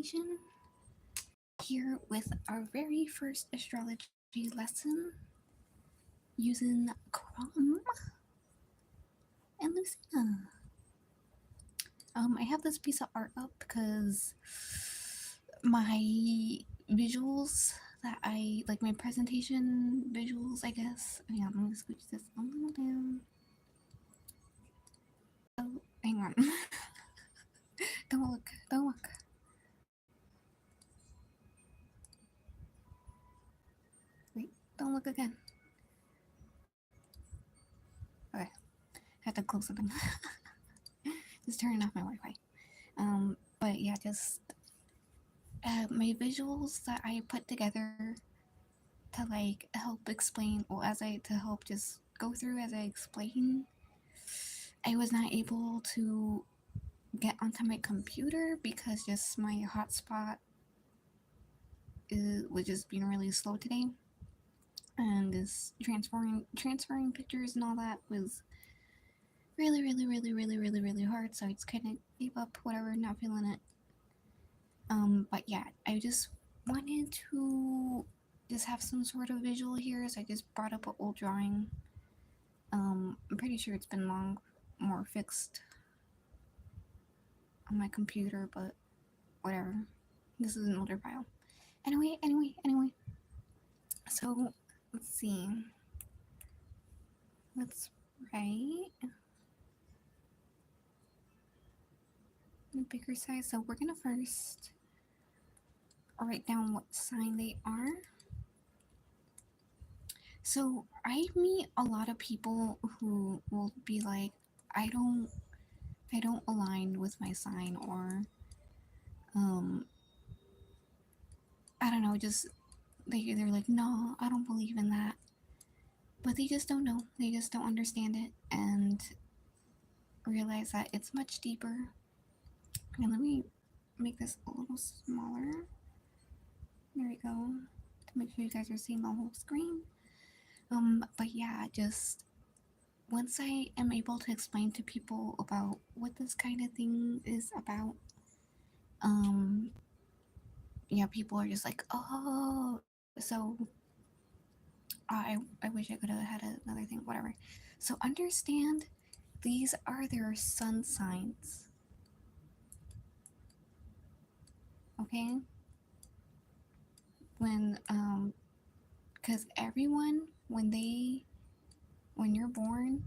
presentation here with our very first astrology lesson using Chrom and Lucina. I have this piece of art up because my visuals that I like, my presentation visuals, I guess. Hang on, let me scooch this a little down. Oh, hang on. Don't look, don't look. Wait, don't look again. Okay, I have to close something. Just turning off my Wi-Fi. But yeah, just my visuals that I put together to like help explain, or as I to help just go through as I explain. I was not able to get onto my computer because just my hotspot was just being really slow today, and this transferring pictures and all that was really hard. So I just kind of gave up, whatever, not feeling it. But yeah, I just wanted to just have some sort of visual here, so I just brought up an old drawing. I'm pretty sure it's been long more fixed on my computer, but whatever. This is an older file. Anyway. So let's see. Let's write in a bigger size. So we're gonna first write down what sign they are. So I meet a lot of people who will be like, I don't align with my sign, or I don't know, just they're like, no, I don't believe in that. But they just don't know. They just don't understand it and realize that it's much deeper. And let me make this a little smaller. There we go. To make sure you guys are seeing the whole screen. But yeah, just once I am able to explain to people about what this kind of thing is about, yeah, people are just like, oh, so I wish I could have had another thing, whatever. So understand, these are their sun signs. Okay? When because everyone, when you're born,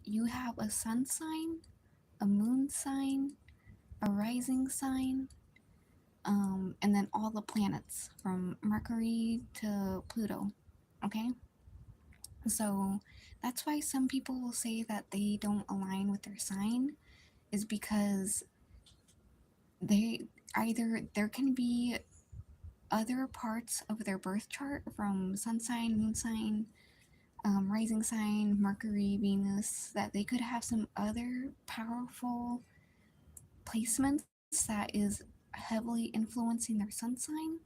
you have a sun sign, a moon sign, a rising sign, and then all the planets from Mercury to Pluto. Okay? So that's why some people will say that they don't align with their sign, is because they either, there can be other parts of their birth chart from sun sign, moon sign, rising sign, Mercury, Venus, that they could have some other powerful placements that is heavily influencing their sun sign,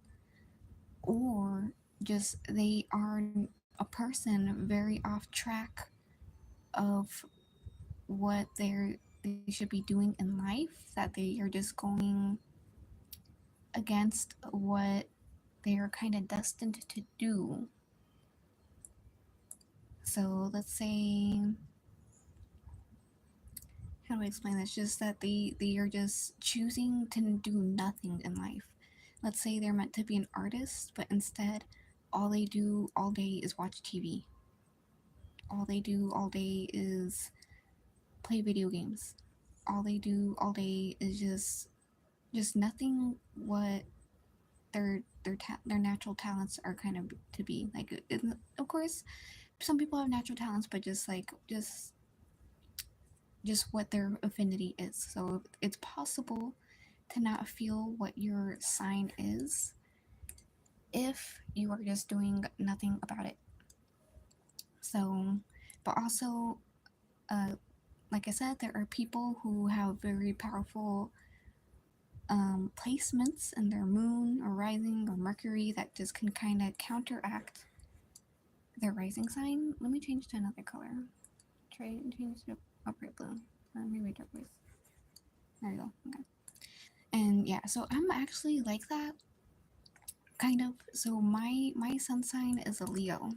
or just they are a person very off track of what they should be doing in life, that they are just going against what they are kind of destined to do. So let's say, how do I explain this? Just that they are just choosing to do nothing in life. Let's say they're meant to be an artist, but instead, all they do all day is watch TV. All they do all day is play video games. All they do all day is just nothing what their natural talents are kind of to be like. Of course, some people have natural talents, but just like just what their affinity is. So it's possible to not feel what your sign is if you are just doing nothing about it. So, but also, like I said, there are people who have very powerful placements in their moon or rising or Mercury that just can kind of counteract their rising sign. Let me change to another color. Try and change to upright blue, or maybe turquoise. There you go. Okay. And yeah, so I'm actually like that, kind of. So my sun sign is a Leo,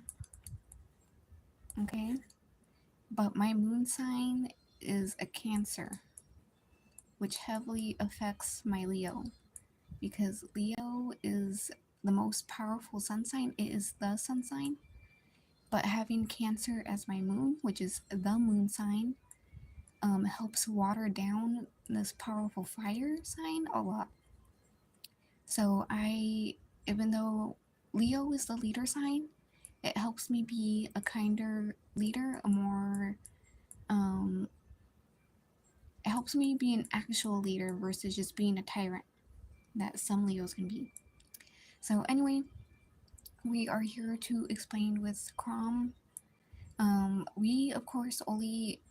okay? But my moon sign is a Cancer, which heavily affects my Leo because Leo is the most powerful sun sign. It is the sun sign. But having Cancer as my moon, which is the moon sign, helps water down this powerful fire sign a lot. So even though Leo is the leader sign, it helps me be a kinder leader, a more, um, it helps me be an actual leader versus just being a tyrant that some Leos can be. So anyway, we are here to explain with Chrom. We of course only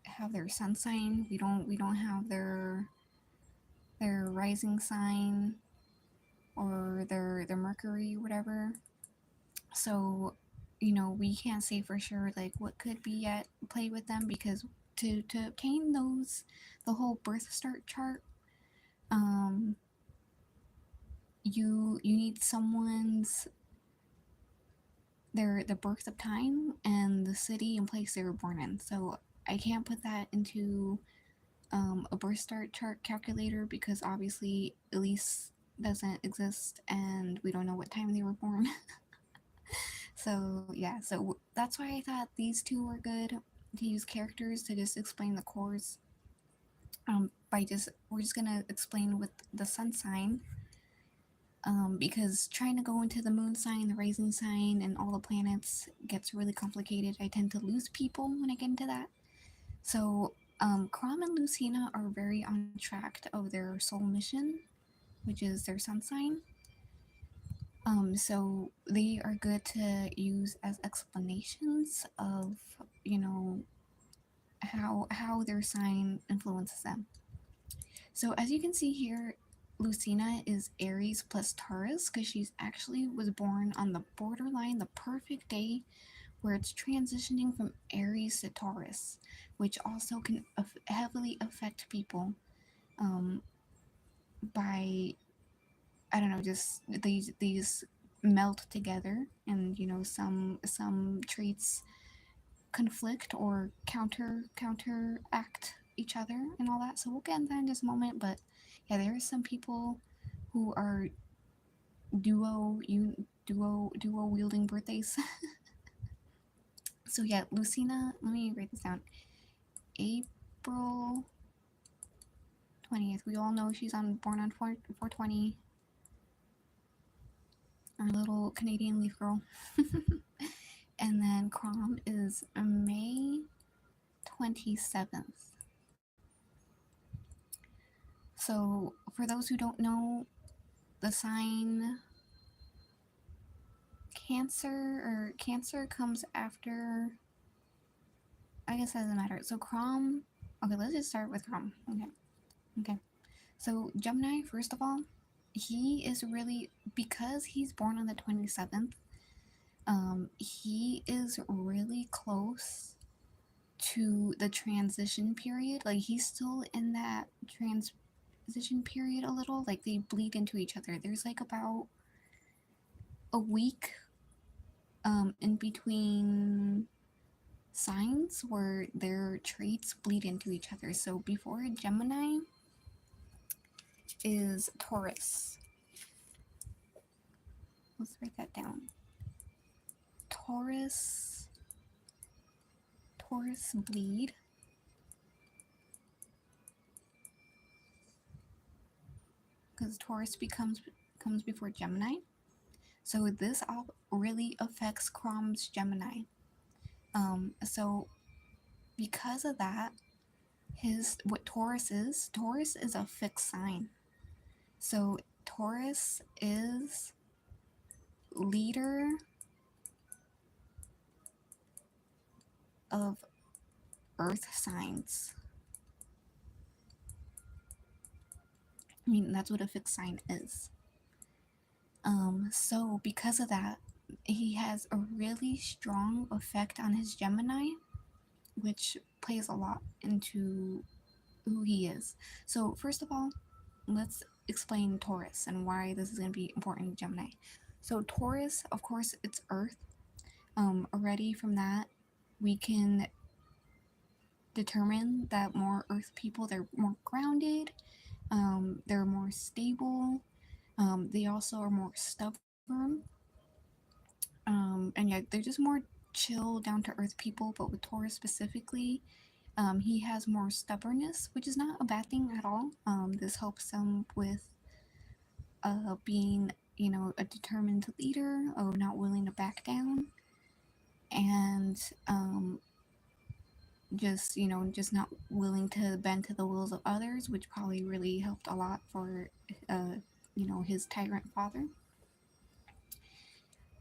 have their sun sign. We don't have their rising sign or their Mercury, whatever. So, we can't say for sure like what could be at play with them because to obtain those, the whole birth start chart, um, you need someone's the birth of time and the city and place they were born in. So I can't put that into a birth start chart calculator because obviously Elise doesn't exist and we don't know what time they were born. So yeah, so that's why I thought these two were good to use characters to just explain the cores. By just we're just gonna explain with the sun sign, because trying to go into the moon sign, the rising sign, and all the planets gets really complicated. I tend to lose people when I get into that. So Chrom and Lucina are very on track of their soul mission, which is their sun sign. So they are good to use as explanations of, you know, how their sign influences them. So as you can see here, Lucina is Aries plus Taurus because she's actually was born on the borderline, the perfect day where it's transitioning from Aries to Taurus, which also can heavily affect people, um, by, I don't know, just these melt together, and some traits conflict or counteract each other and all that. So we'll get into that in just a moment. But yeah, there are some people who are duo wielding birthdays. So yeah, Lucina. Let me write this down. April 20th. We all know she's born on 420. Our little Canadian leaf girl. And then Chrom is May 27th. So, for those who don't know, the sign Cancer comes after. I guess that doesn't matter. So, Chrom. Okay, let's just start with Chrom. Okay. So, Gemini, first of all, he is really, because he's born on the 27th, he is really close to the transition period. Like, he's still in that transition period a little. Like, they bleed into each other. There's like about a week in between signs where their traits bleed into each other. So before Gemini is Taurus. Let's write that down. Taurus bleed. Because Taurus comes before Gemini. So this all really affects Chrom's Gemini. So because of that, what Taurus is a fixed sign. So Taurus is leader of earth signs. I mean, that's what a fixed sign is. So because of that, he has a really strong effect on his Gemini, which plays a lot into who he is. So first of all, let's explain Taurus and why this is going to be important in Gemini. So Taurus, of course, it's Earth. Already from that, we can determine that more Earth people, they're more grounded, they're more stable, they also are more stubborn, and yeah, they're just more chill, down to earth people. But with Taurus specifically, he has more stubbornness, which is not a bad thing at all. This helps him with being, a determined leader or not willing to back down, and just not willing to bend to the wills of others, which probably really helped a lot for, uh, his tyrant father.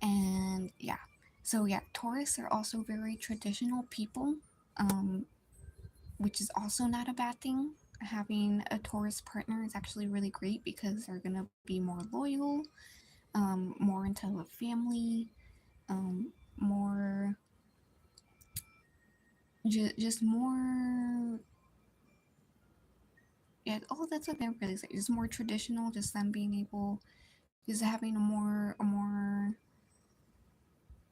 And yeah, so yeah, Taurus are also very traditional people, um, which is also not a bad thing. Having a Taurus partner is actually really great because they're gonna be more loyal, more into a family, more just more. Yeah, oh, that's what they're really saying. Just more traditional, just them being able, just having a more.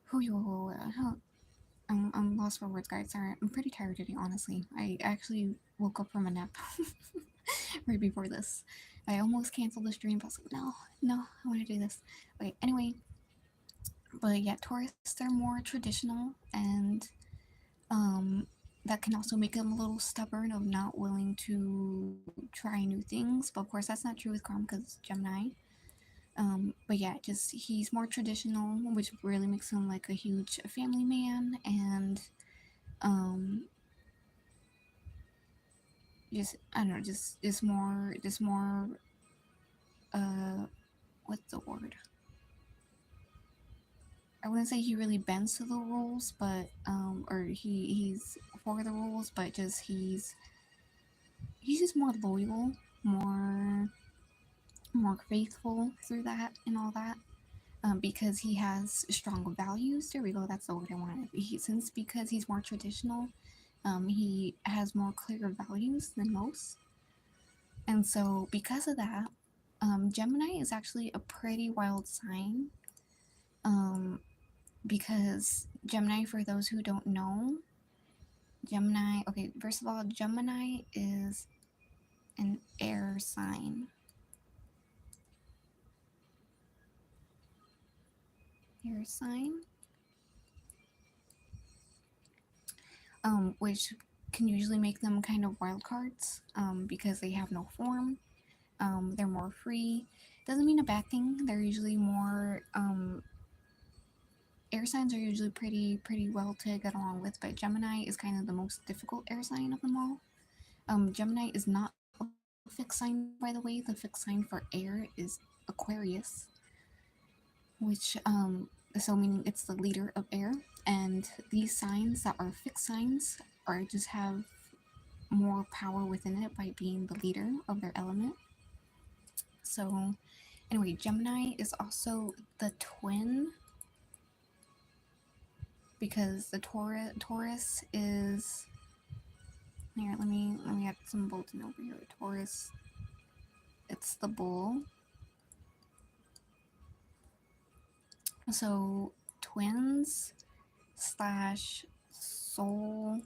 Who you? I'm lost for words, guys. Sorry, I'm pretty tired today, honestly. I actually woke up from a nap right before this. I almost canceled the stream, but I was like, no, no, I want to do this. Okay, anyway, but yeah, Taurus, they're more traditional, and um, that can also make them a little stubborn of not willing to try new things. But of course, that's not true with Chrom because Gemini. But yeah, just he's more traditional, which really makes him like a huge family man, and um, just I don't know, just more uh what's the word? I wouldn't say he really bends to the rules, but or he's for the rules, but just he's just more loyal, more faithful through that and all that. Because he has strong values. There we go. That's the word I wanted. Because he's more traditional, he has more clear values than most. And so, because of that, Gemini is actually a pretty wild sign. Um, because Gemini, for those who don't know, Gemini, okay, first of all, Gemini is an air sign. Air sign, which can usually make them kind of wild cards, because they have no form. They're more free. Doesn't mean a bad thing. They're usually more air signs are usually pretty well to get along with, but Gemini is kind of the most difficult air sign of them all. Gemini is not a fixed sign, by the way. The fixed sign for air is Aquarius, which so meaning it's the leader of air, and these signs that are fixed signs are just have more power within it by being the leader of their element. So anyway, Gemini is also the twin, because the Taurus is here. Let me add some bolting over here. Taurus, it's the bull. So twins slash soul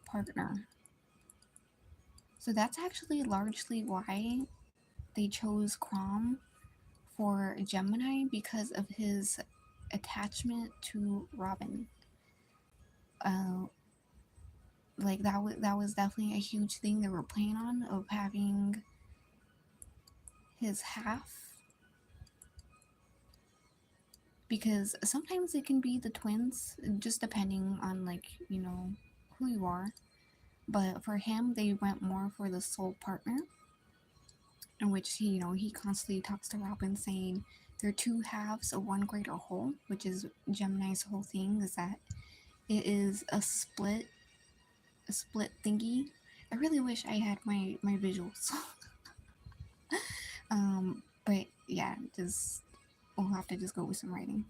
partner. So that's actually largely why they chose Chrom for Gemini, because of his attachment to Robin. Uh, like that was definitely a huge thing they were playing on, of having his half, because sometimes it can be the twins, just depending on, like, who you are. But for him, they went more for the soul partner, in which he constantly talks to Robin, saying they're two halves of one greater whole, which is Gemini's whole thing, is that it is a split thingy. I really wish I had my visuals. But yeah, just we'll have to just go with some writing.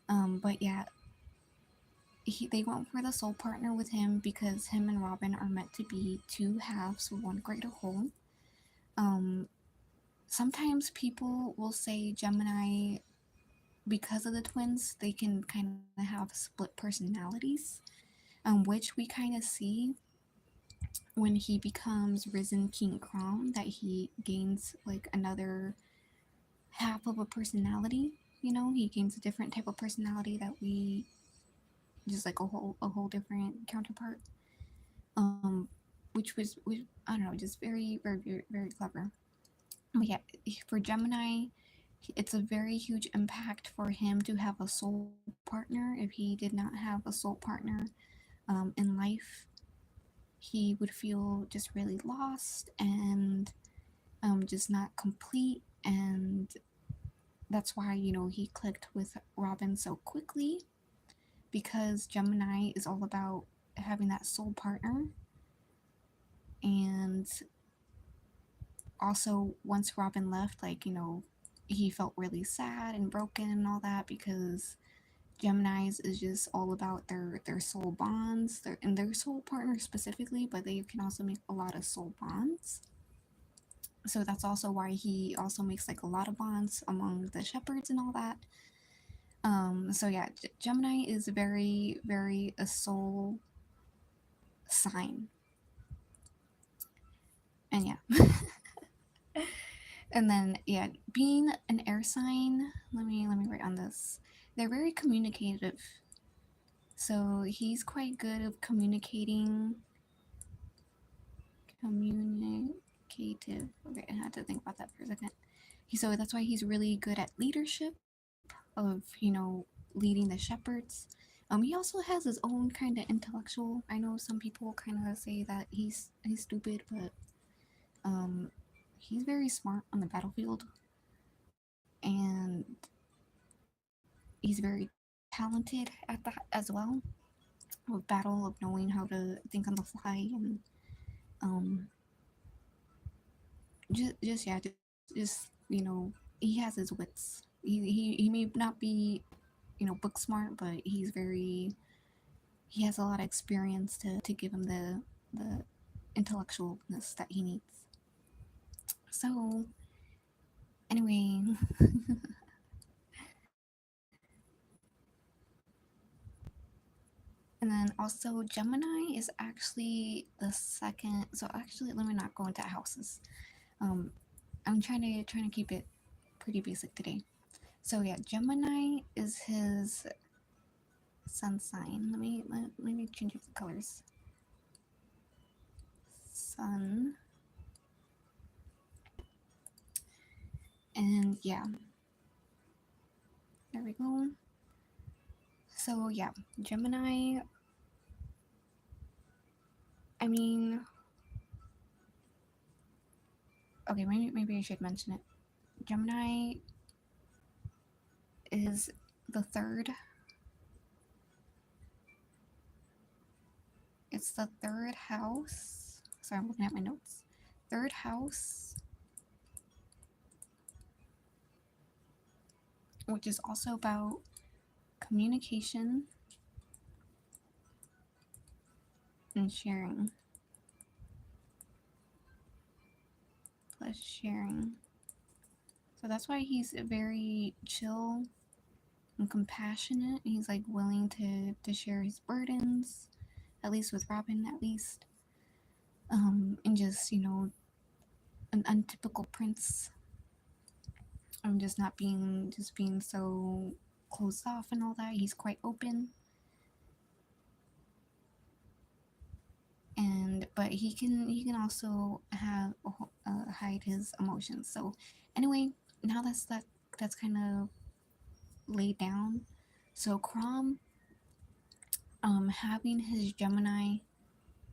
But yeah, they went for the soul partner with him because him and Robin are meant to be two halves of one greater whole. Um, Sometimes people will say Gemini, because of the twins, they can kind of have split personalities, which we kind of see when he becomes risen King Chrom, that he gains like another half of a personality. You know, he gains a different type of personality that we just like a whole different counterpart. Um, which I don't know, just very clever. But yeah, for Gemini, it's a very huge impact for him to have a soul partner. If he did not have a soul partner in life, he would feel just really lost and just not complete. And that's why, he clicked with Robin so quickly, because Gemini is all about having that soul partner. And also, once Robin left, he felt really sad and broken and all that, because Gemini's is just all about their soul bonds, and their soul partner specifically, but they can also make a lot of soul bonds. So that's also why he also makes like a lot of bonds among the shepherds and all that. So yeah, Gemini is very a soul sign. And yeah. And then yeah, being an air sign, let me write on this. They're very communicative. So he's quite good at communicative. Okay, I had to think about that for a second. So that's why he's really good at leadership of, leading the shepherds. He also has his own kind of intellectual. I know some people kind of say that he's stupid, but um, he's very smart on the battlefield, and he's very talented at that as well, with battle, of knowing how to think on the fly. And um, just yeah, just he has his wits. He may not be book smart, but he has a lot of experience to give him the intellectualness that he needs. So anyway, and then also Gemini is actually the second. So actually, let me not go into houses. Um, I'm trying to keep it pretty basic today. So yeah, Gemini is his sun sign. Let me change up the colors. Sun, and yeah, there we go. So yeah, Gemini. I mean, okay, maybe I should mention it. Gemini is the third. It's the third house. Sorry, I'm looking at my notes. Third house, which is also about communication and sharing. Plus sharing. So that's why he's very chill and compassionate. He's like willing to share his burdens, at least with Robin, at least. And just an untypical prince. Just not being so closed off and all that. He's quite open, and but he can also have hide his emotions. So anyway, now that's kind of laid down. So Chrom, having his Gemini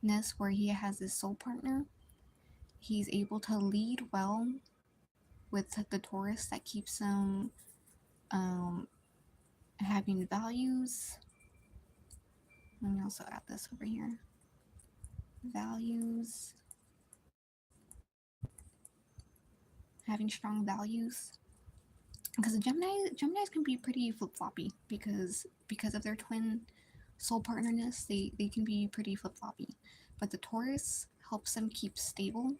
ness where he has his soul partner, he's able to lead well with the Taurus that keeps him um, having values. Let me also add this over here. Values, having strong values, because the Geminis can be pretty flip floppy, because of their twin soul partnerness. They can be pretty flip floppy, but the Taurus helps them keep stable.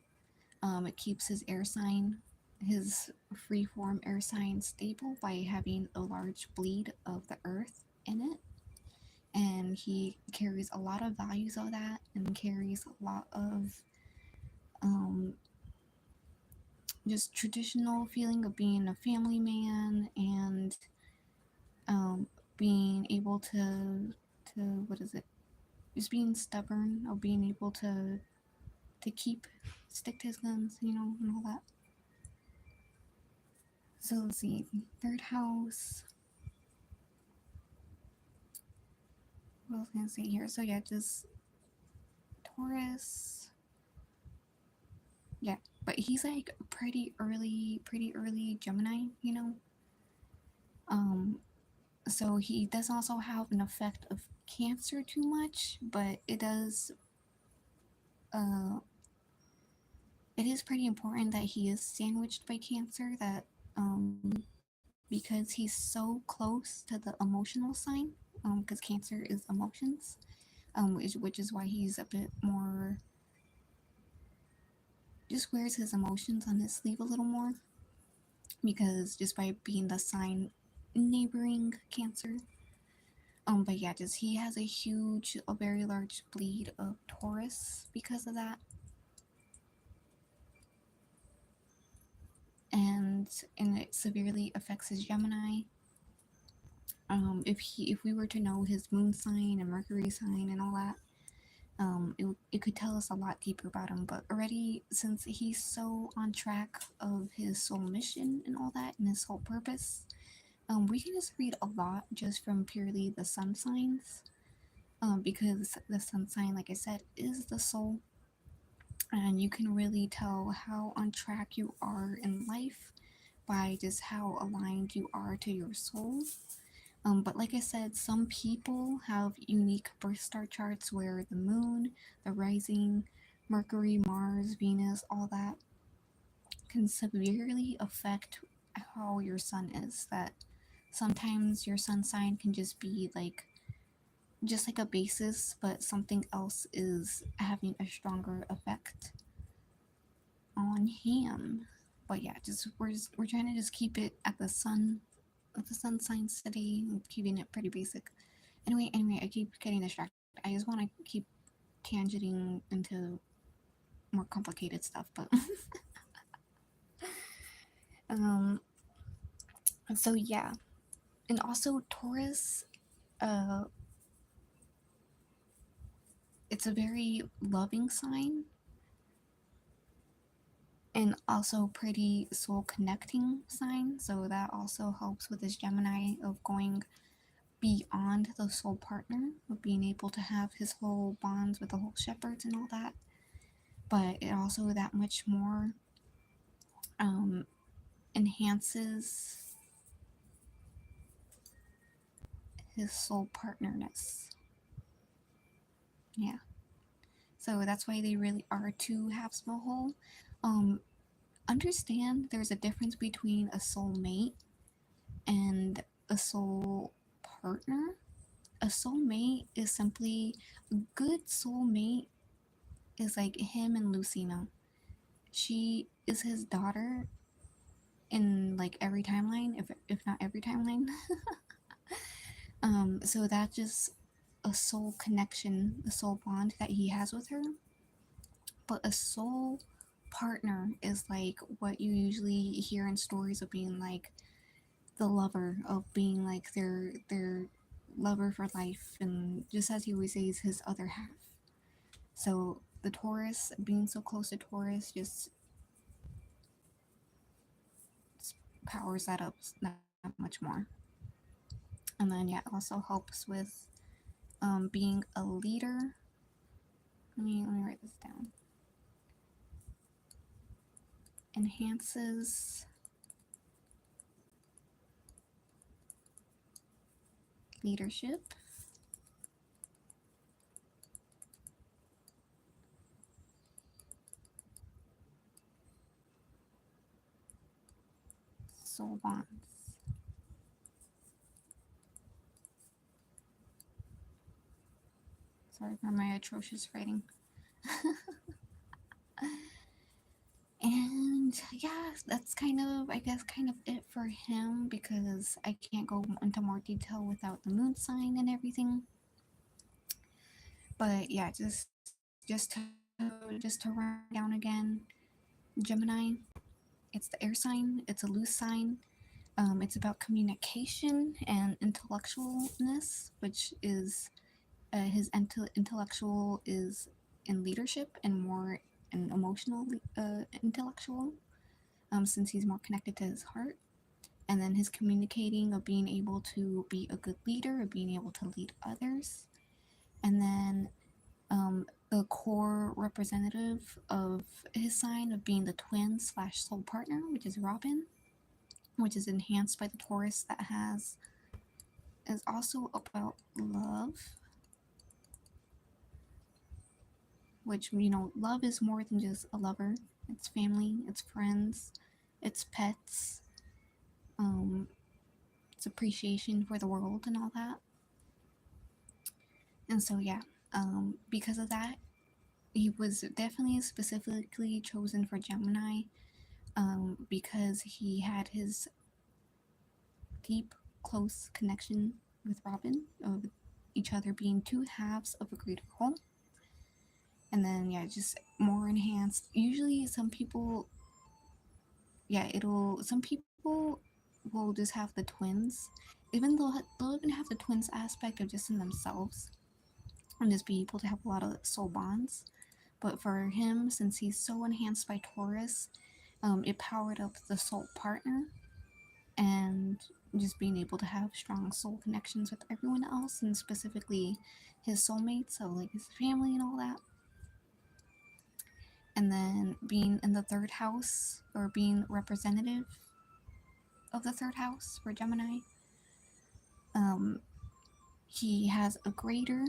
It keeps his air sign, his freeform air sign, stable by having a large bleed of the earth in it. And he carries a lot of values of that and carries a lot of um, just traditional feeling of being a family man and um, being able to what is it? Just being stubborn or being able to keep stick to his guns, and all that. So let's see, third house. What else can I say here? So yeah, just Taurus. Yeah, but he's like pretty early Gemini. Um, so he doesn't also have an effect of Cancer too much, but uh it is pretty important that he is sandwiched by Cancer. That because he's so close to the emotional sign, because Cancer is emotions, which is why he's a bit more, just wears his emotions on his sleeve a little more, because just by being the sign neighboring Cancer. But yeah, just he has a very large bleed of Taurus because of that, and it severely affects his Gemini. If we were to know his moon sign and Mercury sign and all that, it could tell us a lot deeper about him. But already, since he's so on track of his soul mission and all that, and his whole purpose, we can just read a lot just from purely the sun signs. Because the sun sign, like I said, is the soul, and you can really tell how on track you are in life by just how aligned you are to your soul. But like I said, some people have unique birth star charts where the moon, the rising, Mercury, Mars, Venus, all that can severely affect how your sun is. That sometimes your sun sign can just like a basis, but something else is having a stronger effect on him. But yeah, we're trying to just keep it at the sun signs today, and keeping it pretty basic. Anyway, I keep getting distracted. I just want to keep tangenting into more complicated stuff, but um, so yeah, and also Taurus, uh, it's a very loving sign and also pretty soul connecting sign. So that also helps with this Gemini of going beyond the soul partner, of being able to have his whole bonds with the whole shepherds and all that. But it also that much more um, enhances his soul partnerness. Yeah. So that's why they really are two halves of a whole. Um, Understand there's a difference between a soulmate and a soul partner. A soulmate is simply a good soulmate is like him and Lucina. She is his daughter in like every timeline, if not every timeline. So that's just a soul connection, a soul bond that he has with her. But a soul partner is like what you usually hear in stories of being like the lover, of being like their lover for life, and just as he always says, his other half. So the Taurus, being so close to Taurus, just powers that up that much more. And then yeah, it also helps with being a leader. Let me write this down. Enhances leadership, soul bonds. Sorry for my atrocious writing. yeah, that's kind of, I guess, kind of it for him because I can't go into more detail without the moon sign and everything. But yeah, just to run it down again, Gemini, it's the air sign. It's a loose sign. It's about communication and intellectualness, which is his intellectual is in leadership and more an emotional intellectual, since he's more connected to his heart. And then his communicating of being able to be a good leader, of being able to lead others. And then the core representative of his sign of being the twin slash soul partner, which is Robin, which is enhanced by the Taurus that has is also about love, which love is more than just a lover. It's family, it's friends, it's pets, um, it's appreciation for the world and all that. And so yeah, because of that, he was definitely specifically chosen for Gemini, because he had his deep, close connection with Robin, of each other being two halves of a greater whole. And then yeah, just more enhanced. Usually, some people will just have the twins, even though they'll even have the twins aspect of just in themselves, and just be able to have a lot of soul bonds. But for him, since he's so enhanced by Taurus, it powered up the soul partner and just being able to have strong soul connections with everyone else, and specifically his soulmates, so like his family and all that. And then being in the third house, or being representative of the third house for Gemini, um, he has a greater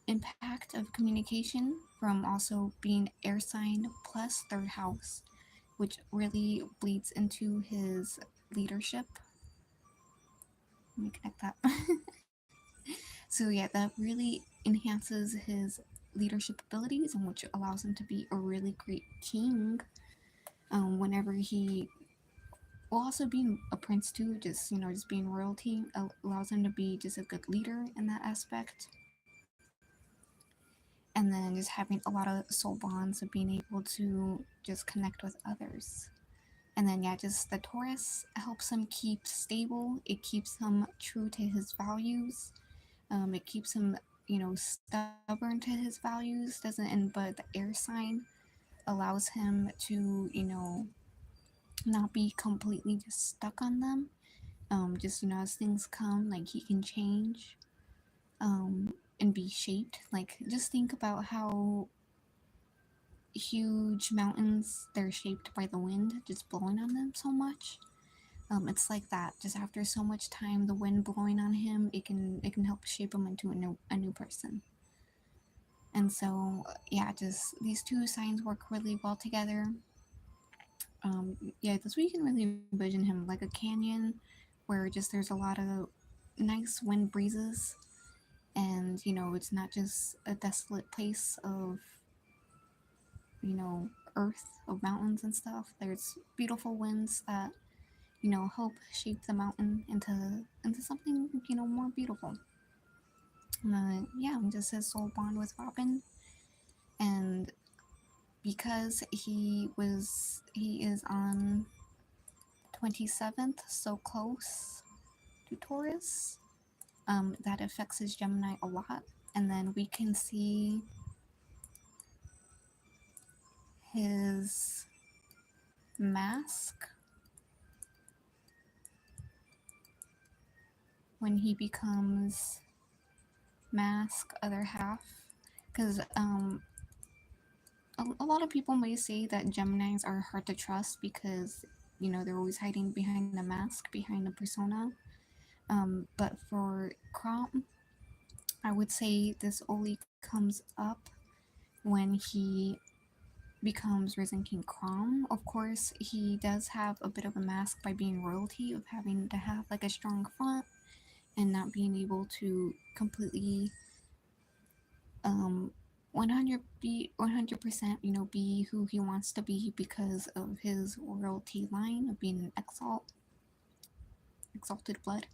impact of communication from also being air sign plus third house, which really bleeds into his leadership. Let me connect that. So yeah, that really enhances his leadership abilities, and which allows him to be a really great king. Whenever he, well, also being a prince too, just being royalty allows him to be just a good leader in that aspect. And then just having a lot of soul bonds of being able to just connect with others. And then yeah, just the Taurus helps him keep stable. It keeps him true to his values. It keeps him, stubborn to his values. Doesn't and but the air sign allows him to, not be completely just stuck on them. Just as things come, like he can change, and be shaped. Like just think about how huge mountains they're shaped by the wind just blowing on them so much. It's like that. Just after so much time, the wind blowing on him, it can help shape him into a new person. And so yeah, just these two signs work really well together. Yeah, that's where you can really envision him, like a canyon, where just there's a lot of nice wind breezes, and it's not just a desolate place of earth, of mountains and stuff. There's beautiful winds that help shape the mountain into something more beautiful. Yeah, just his soul bond with Robin, and because he is on 27th, so close to Taurus, that affects his Gemini a lot. And then we can see his mask when he becomes mask other half, because a lot of people may say that Geminis are hard to trust because they're always hiding behind a mask, behind a persona. But for Chrom, I would say this only comes up when he becomes Risen King Chrom. Of course, he does have a bit of a mask by being royalty, of having to have like a strong front and not being able to completely um, 100% be who he wants to be because of his royalty line of being an exalted blood.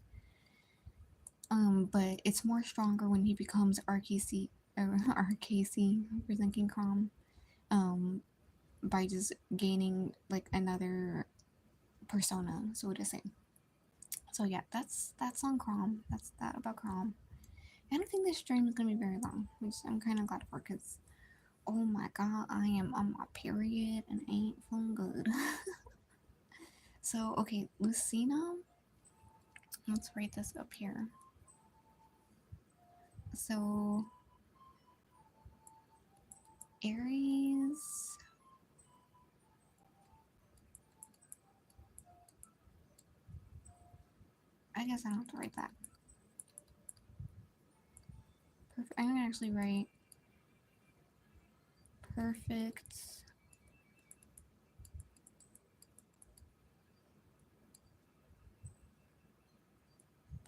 But it's more stronger when he becomes RKC or RKC representing Chrom. Um, by just gaining like another persona, so to say. So yeah, that's on Chrom. That's that about Chrom. I don't think this stream is gonna be very long, which I'm kind of glad for because oh my god, I am on my period and ain't feeling good. So okay, Lucina. Let's write this up here. So Aries. I guess I don't have to write that. Perfect. I'm gonna actually write perfect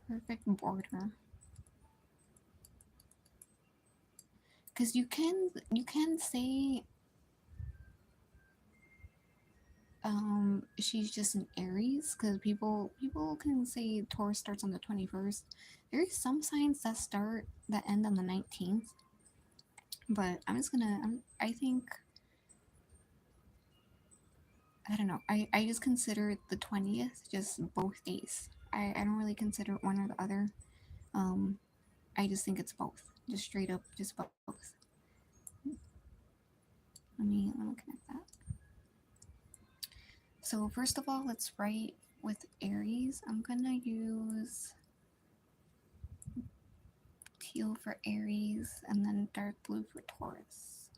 perfect border. Because you can say she's just an Aries because people can say Taurus starts on the 21st. There is some signs that end on the 19th, but I think I don't know. I just consider the 20th just both days. I don't really consider one or the other. Um I just think it's both. Just straight up just both. Let me connect that. So first of all, let's write with Aries. I'm gonna use teal for Aries and then dark blue for Taurus.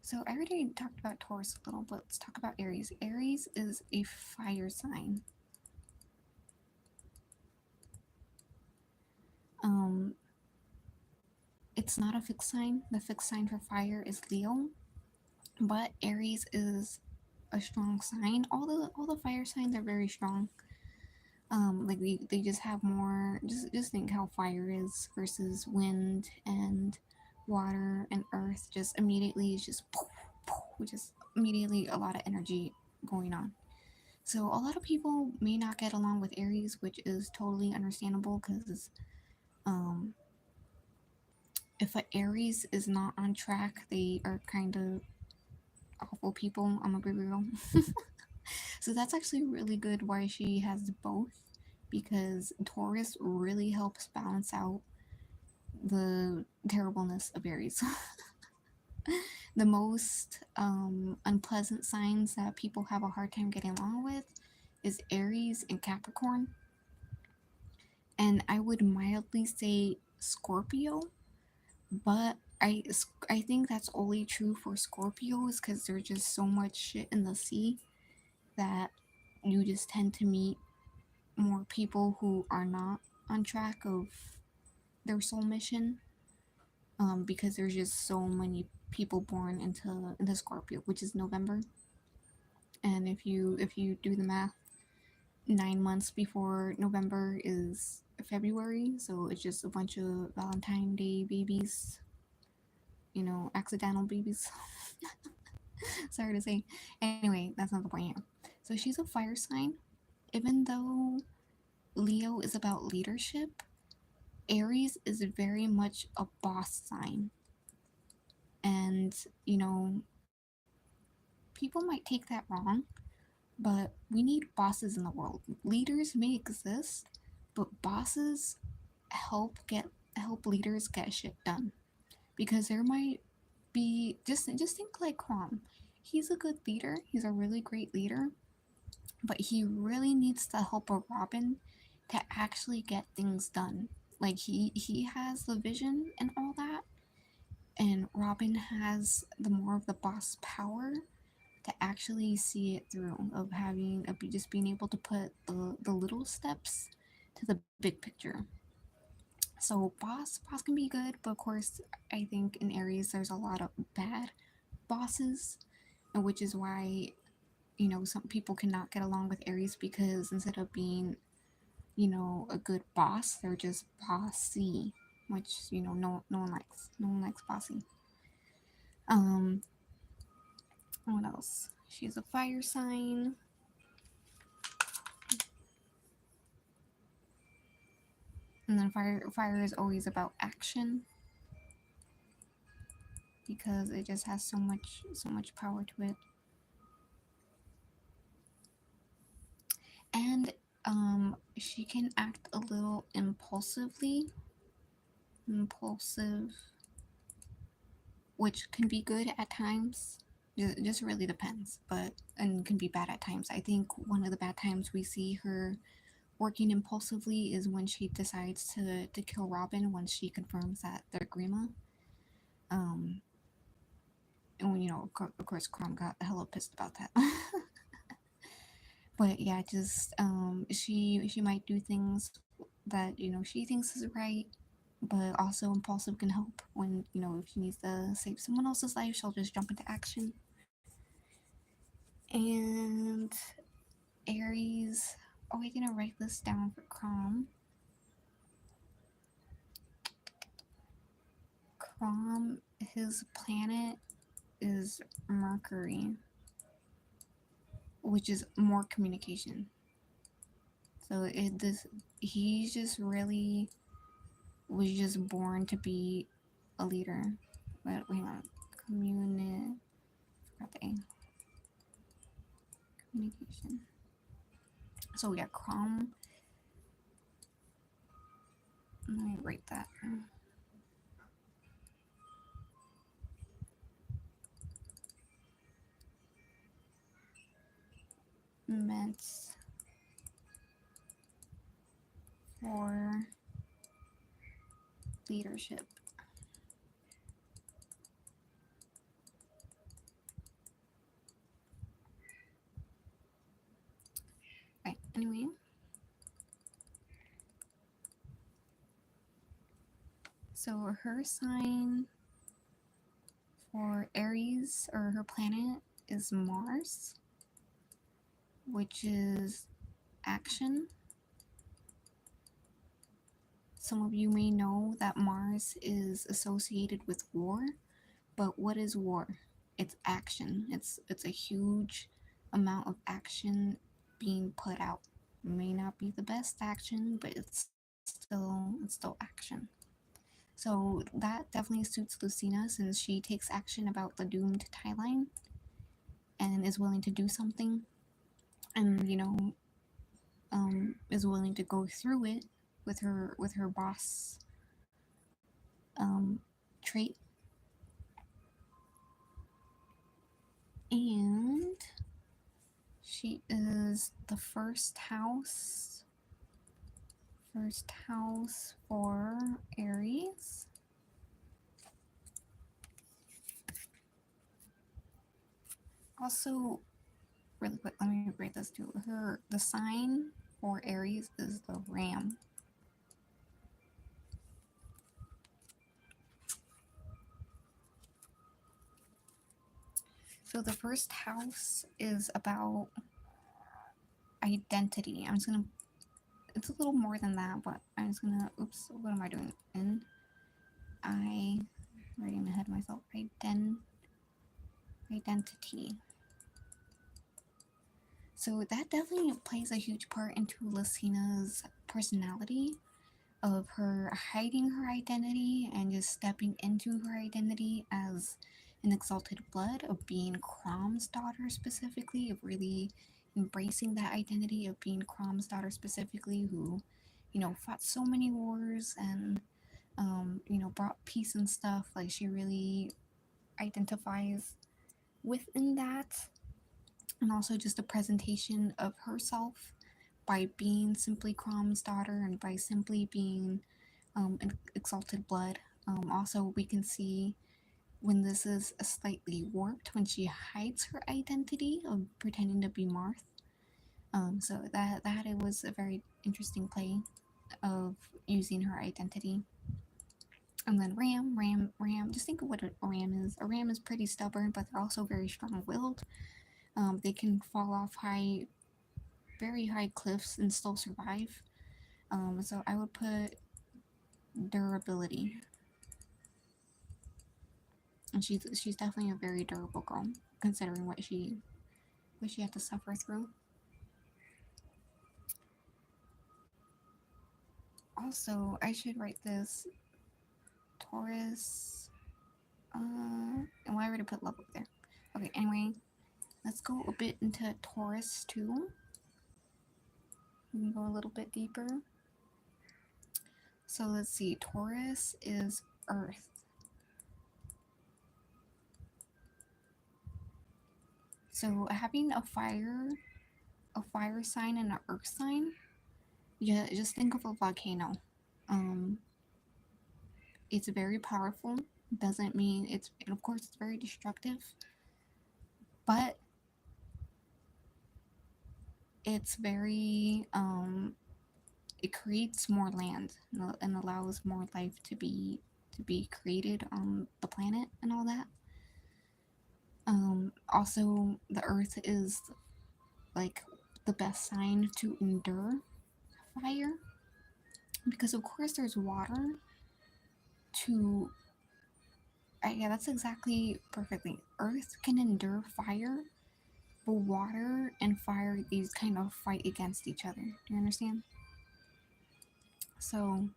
So I already talked about Taurus a little, but let's talk about Aries. Aries is a fire sign. Um, it's not a fixed sign. The fixed sign for fire is Leo, but Aries is a strong sign. All the fire signs are very strong. Like they just have more. Just think how fire is versus wind and water and earth. Just immediately, it's just just immediately a lot of energy going on. So a lot of people may not get along with Aries, which is totally understandable because um, if an Aries is not on track, they are kind of awful people. I'm gonna be real. So that's actually really good why she has both because Taurus really helps balance out the terribleness of Aries. The most unpleasant signs that people have a hard time getting along with is Aries and Capricorn. And I would mildly say Scorpio, but I think that's only true for Scorpios because there's just so much shit in the sea that you just tend to meet more people who are not on track of their soul mission because there's just so many people born into Scorpio, which is November. And if you do the math, 9 months before November is February, so it's just a bunch of Valentine Day babies, accidental babies. Sorry to say. Anyway, that's not the point here. So she's a fire sign. Even though Leo is about leadership, Aries is very much a boss sign. And, people might take that wrong, but we need bosses in the world. Leaders may exist, but bosses help leaders get shit done. Because there might be just think like Chrom. He's a good leader. He's a really great leader, but he really needs the help of Robin to actually get things done. Like he has the vision and all that, and Robin has the more of the boss power to actually see it through of just being able to put the little steps to the big picture. So boss can be good, but of course I think in Aries there's a lot of bad bosses, which is why some people cannot get along with Aries because instead of being a good boss, they're just bossy. which no one likes. No one likes bossy. Um, what else? She's a fire sign. And then fire is always about action because it just has so much power to it. And she can act a little impulsive, which can be good at times. It just really depends, and can be bad at times. I think one of the bad times we see her working impulsively is when she decides to kill Robin once she confirms that they're Grima. Um, and when of course, Chrom got hella pissed about that. But yeah, just she might do things that she thinks is right, but also impulsive can help when if she needs to save someone else's life, she'll just jump into action. And Aries, oh, I'm gonna write this down for Chrom. Chrom, his planet is Mercury, which is more communication. So he's just really was just born to be a leader. But hang on, forgot the A. Communication. So yeah, Chrom. Let me write that. Meant for leadership. Right, anyway. So her sign for Aries, or her planet, is Mars, which is action. Some of you may know that Mars is associated with war, but what is war? It's action. It's a huge amount of action being put out. It may not be the best action, but it's still action. So that definitely suits Lucina, since she takes action about the doomed tie line and is willing to do something, and is willing to go through it with her boss trait. And she is the first house for Aries. Also, really quick, let me write this too. The sign for Aries is the ram. So the first house is about identity. It's a little more than that, but I'm just gonna, oops, what am I doing? Writing ahead of myself. Identity. So that definitely plays a huge part into Lucina's personality, of her hiding her identity and just stepping into her identity as an exalted blood, of being Chrom's daughter specifically, of really embracing that identity of being Chrom's daughter specifically, who fought so many wars and brought peace and stuff. Like, she really identifies within that. And also just a presentation of herself by being simply Chrom's daughter and by simply being an exalted blood. Also, we can see when this is slightly warped, when she hides her identity of pretending to be Marth. So that it was a very interesting play of using her identity. And then Ram. Just think of what a ram is. A ram is pretty stubborn, but they're also very strong-willed. They can fall off very high cliffs and still survive. So I would put durability. And she's definitely a very durable girl, considering what she had to suffer through. Also, I should write this Taurus. And why already put love up there? Okay, anyway, let's go a bit into Taurus too. We can go a little bit deeper. So let's see, Taurus is Earth. So having a fire sign and an earth sign, yeah, just think of a volcano. Um, it's very powerful. Doesn't mean it's, and of course, it's very destructive, but it's very it creates more land and allows more life to be created on the planet and all that. Also, the Earth is like the best sign to endure fire because, of course, there's water to. Yeah, that's exactly perfectly. Earth can endure fire, but water and fire, these kind of fight against each other. Do you understand? So,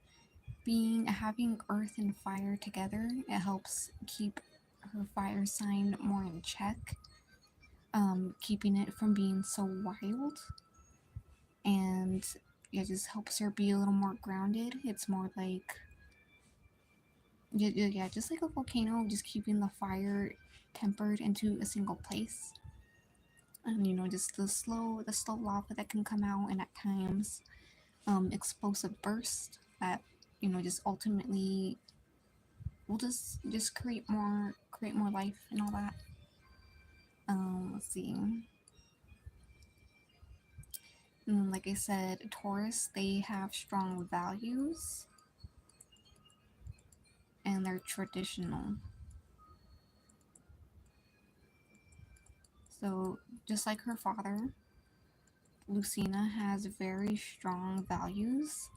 having earth and fire together, it helps keep her fire sign more in check, keeping it from being so wild, and it just helps her be a little more grounded. It's more like, yeah, just like a volcano, just keeping the fire tempered into a single place. And just the slow lava that can come out, and at times explosive burst that just ultimately will just create more life and all that. Let's see. Like I said, Taurus, they have strong values and they're traditional. So just like her father, Lucina has very strong values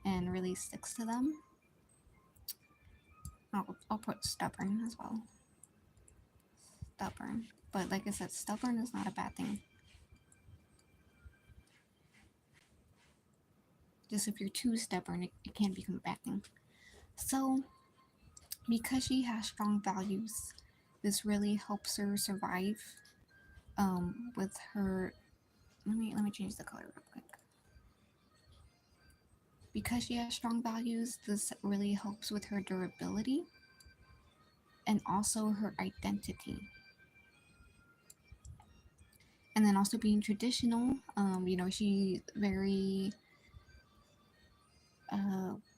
and really sticks to them. I'll put stubborn as well. Stubborn. But like I said, stubborn is not a bad thing. Just if you're too stubborn, it can become a bad thing. So, because she has strong values, this really helps her survive with her. Let me change the color real quick. Because she has strong values, this really helps with her durability and also her identity. And then also being traditional, she's very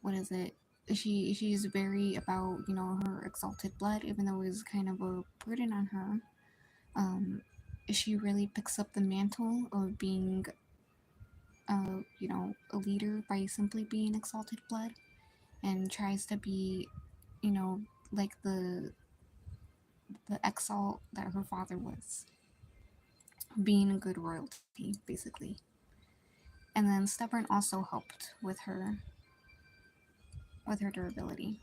what is it? She's very about her exalted blood, even though it's kind of a burden on her. Um, she really picks up the mantle of being, a leader by simply being exalted blood, and tries to be, like the exalt that her father was, being a good royalty, basically. And then stubborn also helped with her durability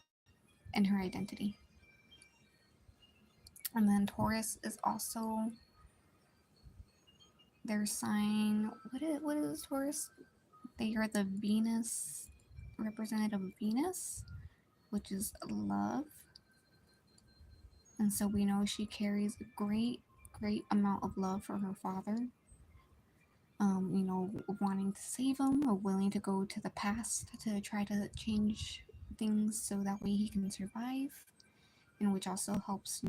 and her identity. And then Taurus is also their sign. What is Taurus? They are the Venus representative of Venus, which is love. And so we know she carries a great amount of love for her father. Wanting to save him or willing to go to the past to try to change things so that way he can survive. And which also helps,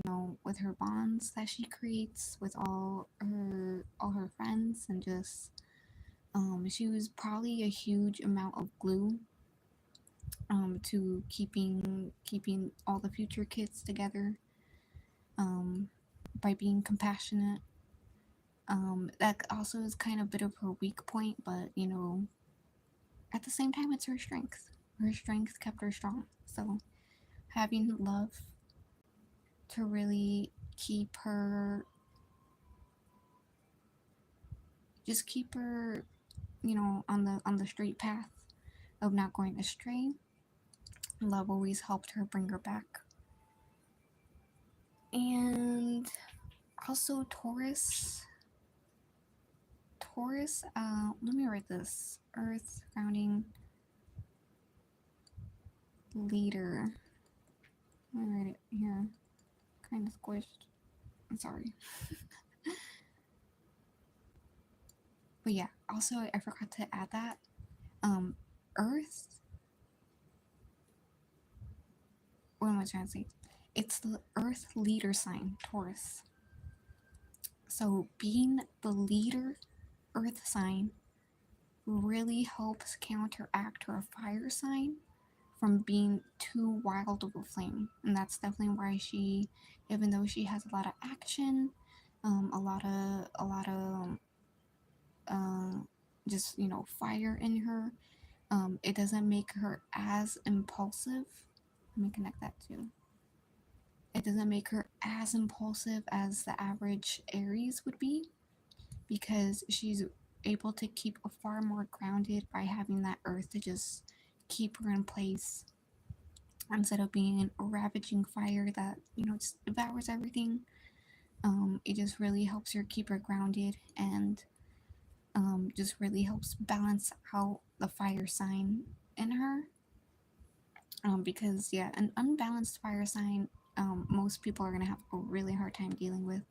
with her bonds that she creates with all her friends, and just she was probably a huge amount of glue to keeping all the future kids together, um, by being compassionate. That also is kind of a bit of her weak point, but at the same time, it's her strength. Her strength kept her strong. So having love to really keep her on the straight path of not going astray, Love always helped her bring her back. And also Taurus, let me write this. Earth, grounding, leader. Let me write it here. Kind of squished. I'm sorry. But yeah, also I forgot to add that. Earth, what am I trying to say? It's the Earth leader sign, Taurus. So being the leader Earth sign really helps counteract her fire sign from being too wild of a flame. And that's definitely why she, even though she has a lot of action, a lot of just fire in her, it doesn't make her as impulsive. Let me connect that too. It doesn't make her as impulsive as the average Aries would be, because she's able to keep a far more grounded by having that earth to just keep her in place, instead of being a ravaging fire that just devours everything. It just really helps her keep her grounded, and just really helps balance out the fire sign in her. Because yeah, an unbalanced fire sign, most people are gonna have a really hard time dealing with,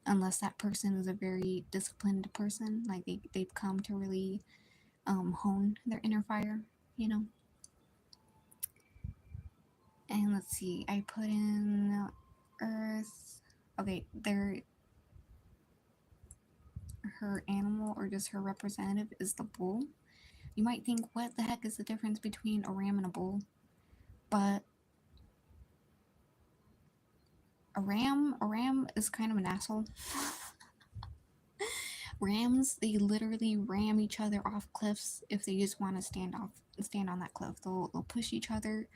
unless that person is a very disciplined person, like they've come to really hone their inner fire, you know. And let's see, I put in Earth. Okay, her animal, or just her representative, is the bull. You might think, what the heck is the difference between a ram and a bull? But a ram is kind of an asshole. Rams, they literally ram each other off cliffs if they just want to stand on that cliff. They'll push each other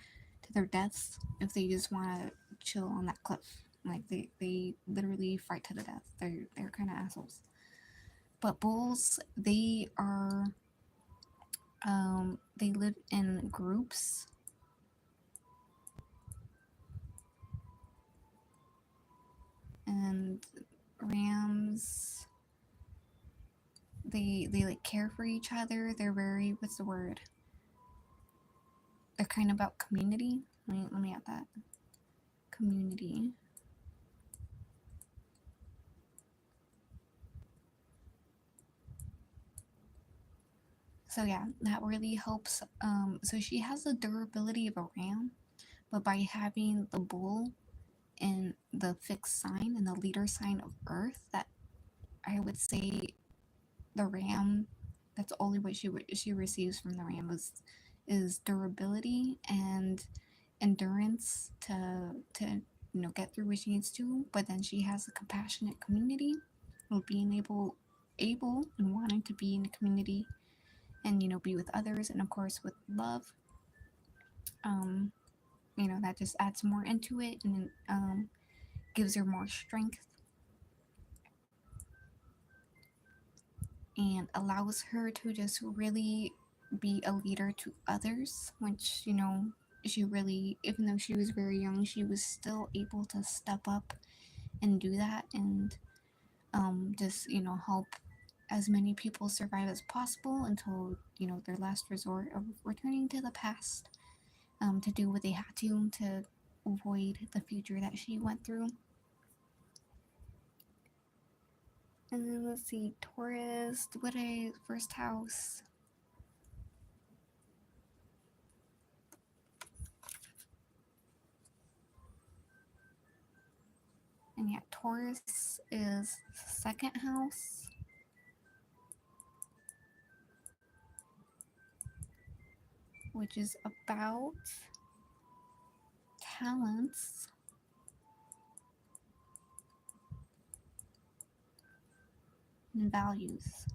to their deaths if they just want to chill on that cliff. Like they literally fight to the death. They're kind of assholes. But bulls, they live in groups, and rams, they like care for each other. They're very, what's the word? They're kind of about community. Let me add that. Community. So yeah, that really helps. So she has the durability of a ram, but by having the bull in the fixed sign and the leader sign of Earth, that I would say the ram, that's only what she receives from the ram is durability and endurance to get through what she needs to. But then she has a compassionate community of being able and wanting to be in a community, and be with others, and of course with love. um that just adds more into it, and gives her more strength, and allows her to just really be a leader to others, which she really, even though she was very young, she was still able to step up and do that, and just help as many people survive as possible until their last resort of returning to the past, to do what they had to avoid the future that she went through. And then let's see, Taurus, what a first house. And yeah, Taurus is second house. Which is about talents, and values.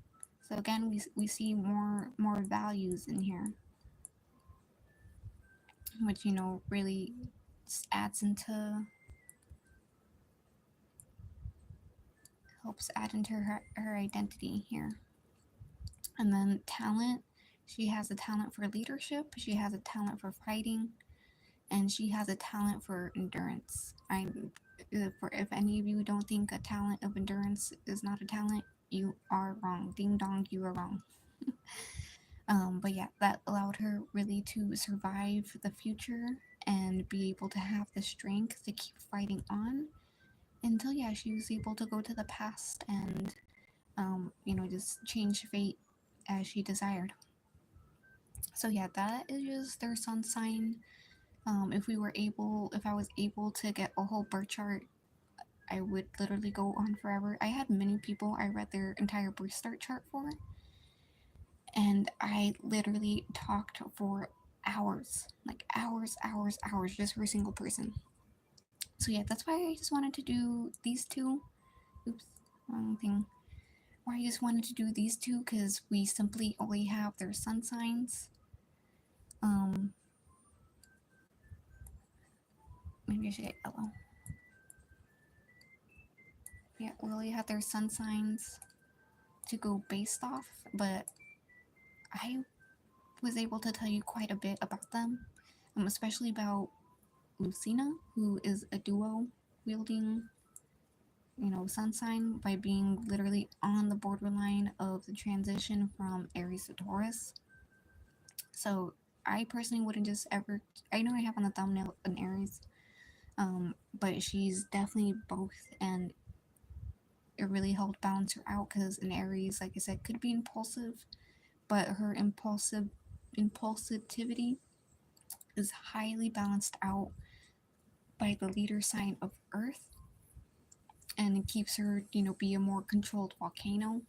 So again, we see more values in here, which really adds into helps add into her identity here. And then talent, she has a talent for leadership. She has a talent for fighting. and she has a talent for endurance. For if any of you don't think a talent of endurance is not a talent, you are wrong. Ding dong, you are wrong. But yeah, that allowed her really to survive the future and be able to have the strength to keep fighting on until, yeah, she was able to go to the past and, just change fate as she desired. So yeah, that is just their sun sign. If I was able to get a whole birth chart, I would literally go on forever. I had many people I read their entire birth start chart for, and I literally talked for hours, like hours, hours, hours, just for a single person. So yeah, that's why I just wanted to do these two. Oops, wrong thing. Why I just wanted to do these two because we simply only have their sun signs. Um, Maybe I should get yellow. Yeah, we only have their sun signs to go based off, but I was able to tell you quite a bit about them, especially about Lucina, who is a duo wielding, sun sign by being literally on the borderline of the transition from Aries to Taurus. So I personally wouldn't just ever. I know I have on the thumbnail an Aries, but she's definitely both, and it really helped balance her out because an Aries, like I said, could be impulsive, but her impulsivity is highly balanced out by the leader sign of Earth, and it keeps her, be a more controlled volcano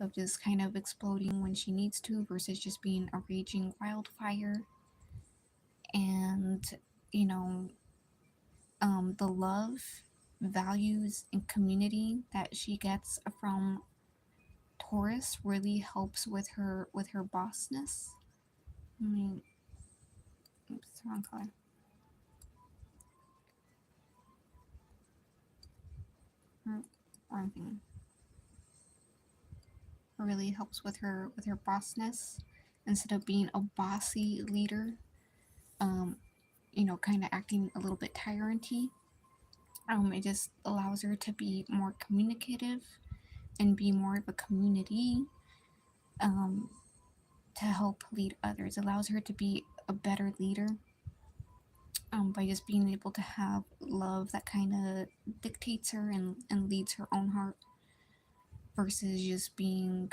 of just kind of exploding when she needs to versus just being a raging wildfire. And, you know, the love, values, and community that she gets from Taurus really helps with her bossness. I mean, oops, wrong color. Wrong thing. Really helps with her bossness instead of being a bossy leader. Um, kind of acting a little bit tyranty. It just allows her to be more communicative and be more of a community, um, to help lead others. It allows her to be a better leader, by just being able to have love that kind of dictates her and leads her own heart versus just being,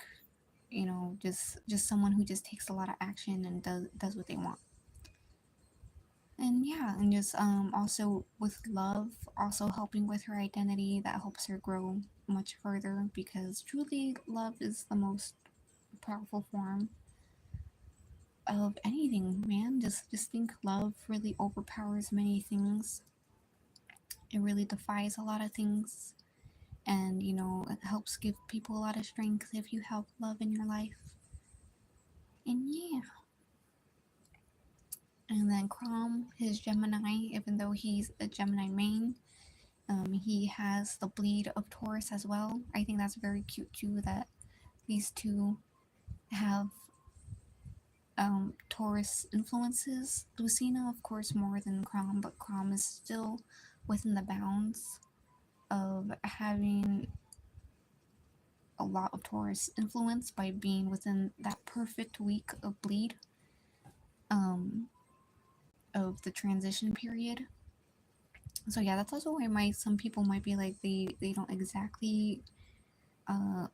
just someone who just takes a lot of action and does what they want. And yeah, and just also with love, also helping with her identity, that helps her grow much further because truly love is the most powerful form of anything, man. Just think love really overpowers many things. It really defies a lot of things, and it helps give people a lot of strength if you have love in your life. And yeah, and then Chrom, his Gemini, even though he's a Gemini main, he has the bleed of Taurus as well. I think that's very cute too that these two have Taurus influences. Lucina, of course, more than Chrom, but Chrom is still within the bounds of having a lot of Taurus influence by being within that perfect week of bleed, um, of the transition period. So yeah, that's also why some people might be like they don't exactly uh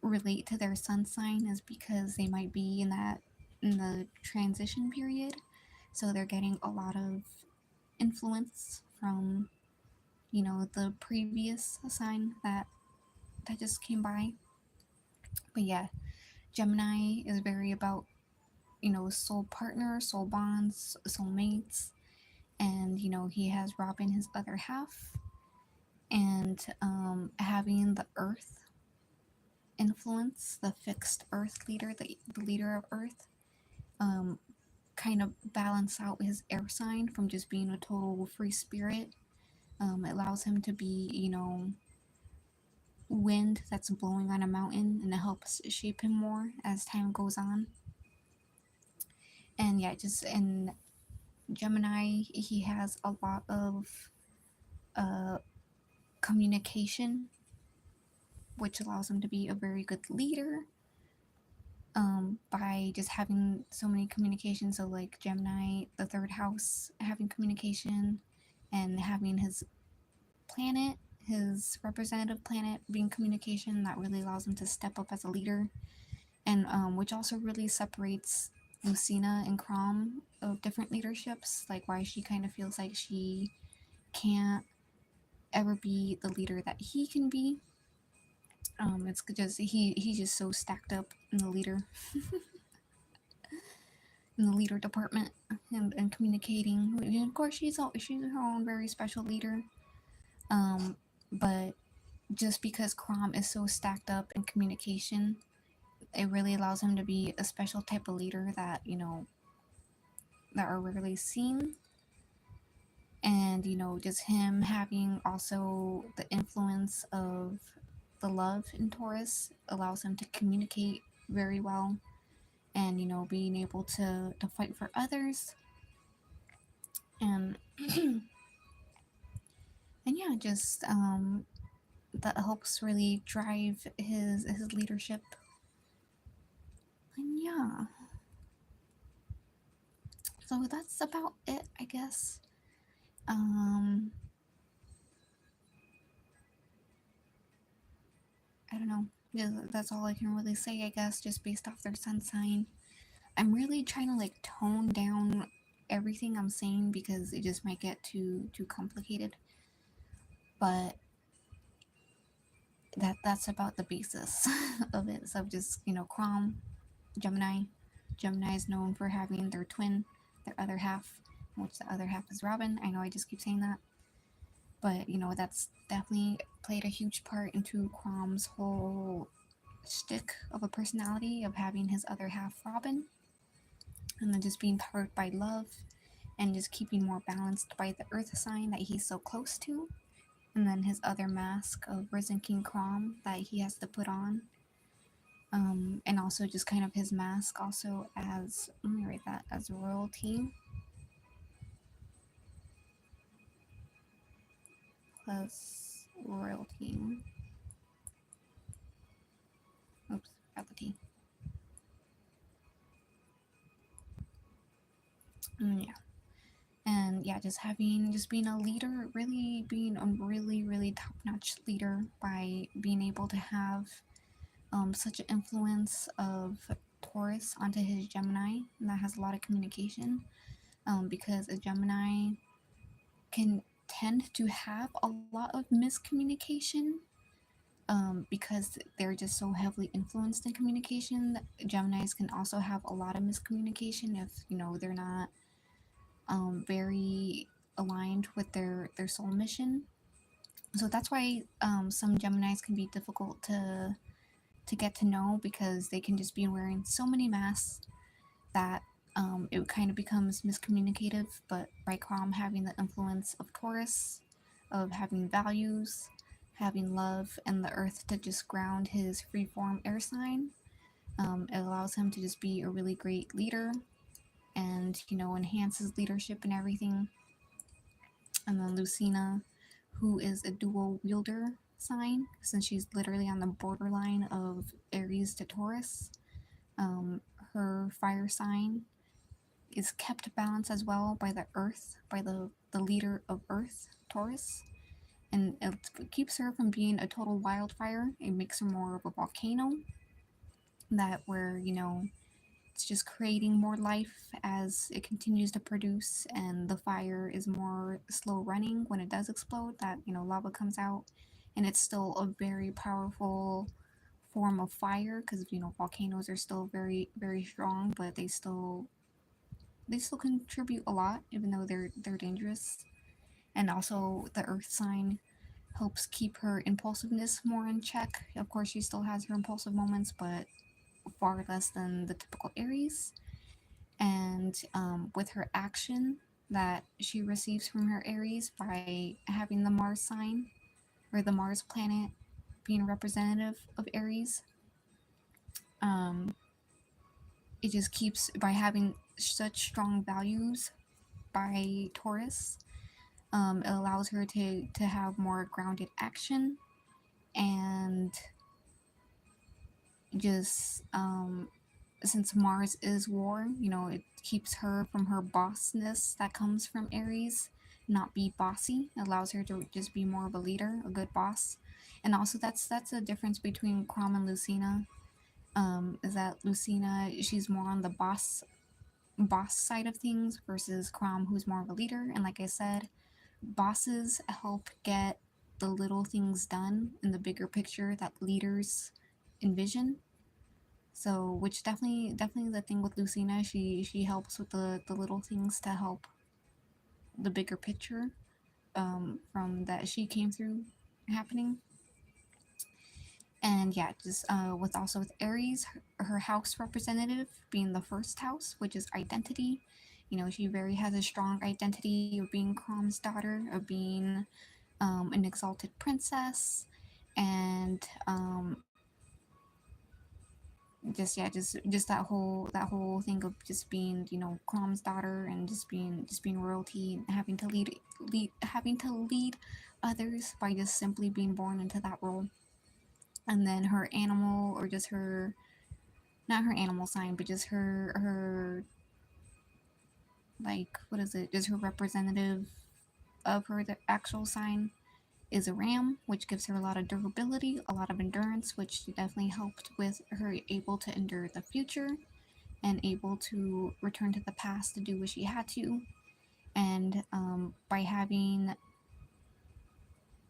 relate to their sun sign, is because they might be in the transition period, so they're getting a lot of influence from the previous sign that just came by. But yeah, Gemini is very about soul partner, soul bonds, soul mates, and he has Robin, his other half, and having the Earth influence, the fixed Earth leader, the leader of Earth, um, kind of balance out his air sign from just being a total free spirit. It allows him to be, wind that's blowing on a mountain, and it helps shape him more as time goes on. And yeah, just and Gemini, he has a lot of uh, communication, which allows him to be a very good leader, by just having so many communications. So, like Gemini, the third house, having communication and having his planet, his representative planet, being communication, that really allows him to step up as a leader, and which also really separates Lucina and Chrom of different leaderships, like why she kind of feels like she can't ever be the leader that he can be. It's just he's just so stacked up in the leader department, and communicating. And of course, she's her own very special leader. Um, but just because Chrom is so stacked up in communication, it really allows him to be a special type of leader that that are rarely seen. And just him having also the influence of the love in Taurus allows him to communicate very well, and being able to fight for others, and and yeah, just that helps really drive his leadership. And yeah, so that's about it, I guess. um I don't know. Yeah, that's all I can really say, I guess, just based off their sun sign. I'm really trying to like tone down everything I'm saying because it just might get too complicated. But that's about the basis of it. So just Chrom, Gemini. Gemini is known for having their twin, their other half, which the other half is Robin. I know I just keep saying that, but that's definitely played a huge part into Chrom's whole shtick of a personality of having his other half Robin, and then just being powered by love and just keeping more balanced by the earth sign that he's so close to, and then his other mask of Risen King Chrom that he has to put on, and also just kind of his mask also as, let me write that, as royalty plus royalty. Oops, got the T. Yeah. And yeah, just being a leader, really being a really top-notch leader by being able to have such an influence of Taurus onto his Gemini, and that has a lot of communication, because a Gemini can tend to have a lot of miscommunication, because they're just so heavily influenced in communication. Geminis can also have a lot of miscommunication if they're not very aligned with their soul mission. So that's why some Geminis can be difficult to get to know, because they can just be wearing so many masks that it kind of becomes miscommunicative. But by Chrom having the influence of Taurus, of having values, having love, and the earth to just ground his freeform air sign, it allows him to just be a really great leader, and enhance his leadership and everything. And then Lucina, who is a dual wielder sign, since she's literally on the borderline of Aries to Taurus. Um, Her fire sign is kept balanced as well by the earth, by the leader of earth, Taurus. And it keeps her from being a total wildfire. It makes her more of a volcano, that where, it's just creating more life as it continues to produce, and the fire is more slow running. When it does explode, that lava comes out, and it's still a very powerful form of fire, because volcanoes are still very strong, but they still contribute a lot, even though they're dangerous. And also the earth sign helps keep her impulsiveness more in check. Of course, she still has her impulsive moments, but far less than the typical Aries. And with her action that she receives from her Aries by having the Mars sign, or the Mars planet being representative of Aries, um, it just keeps, by having such strong values, by Taurus. It allows her to have more grounded action and just since Mars is war, it keeps her from her bossness that comes from Aries, not be bossy. It allows her to just be more of a leader, a good boss. And also that's a difference between Chrom and Lucina. Is that Lucina, she's more on the boss side of things versus Chrom, who's more of a leader. And like I said, bosses help get the little things done in the bigger picture that leaders envision. So, which definitely the thing with Lucina, she helps with the little things to help the bigger picture from that she came through happening. And yeah, just with Aries, her house representative being the first house, which is identity. She very has a strong identity of being Crom's daughter, of being an exalted princess, and just that whole thing of just being Crom's daughter and just being royalty and having to lead others by just simply being born into that role. And then her animal, or just her, not her animal sign, but just her like, what is it, just her representative of her the actual sign is a ram, which gives her a lot of durability, a lot of endurance, which definitely helped with her able to endure the future and able to return to the past to do what she had to. And by having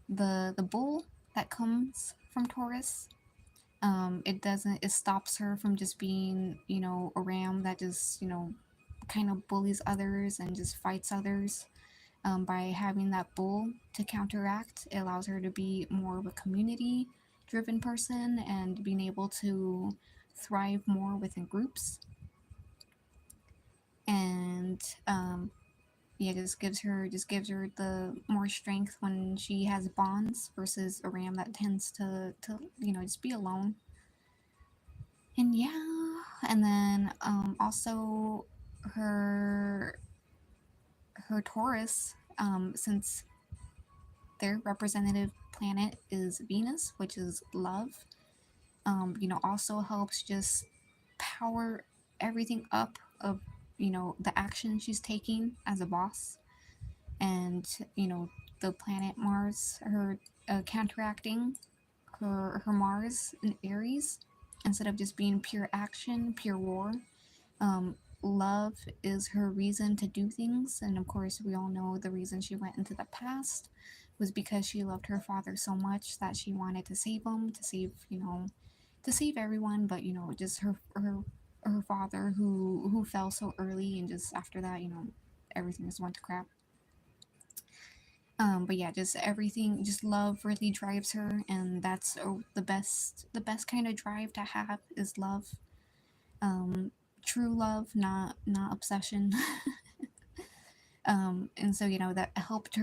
the bull that comes from Taurus, it stops her from just being a ram that just kind of bullies others and just fights others. By having that bull to counteract, it allows her to be more of a community driven person and being able to thrive more within groups. And yeah, just gives her the more strength when she has bonds versus a ram that tends to just be alone. And yeah, and then also her her Taurus, since their representative planet is Venus, which is love, also helps just power everything up of the action she's taking as a boss. And the planet Mars, her counteracting her Mars in Aries, instead of just being pure action, pure war. Love is her reason to do things, and of course, we all know the reason she went into the past was because she loved her father so much that she wanted to save him, to save everyone, but just her father who fell so early, and just after that, everything just went to crap. But yeah, just everything, just love really drives her, and that's the best kind of drive to have is love. Um, True love, not obsession. And so that helped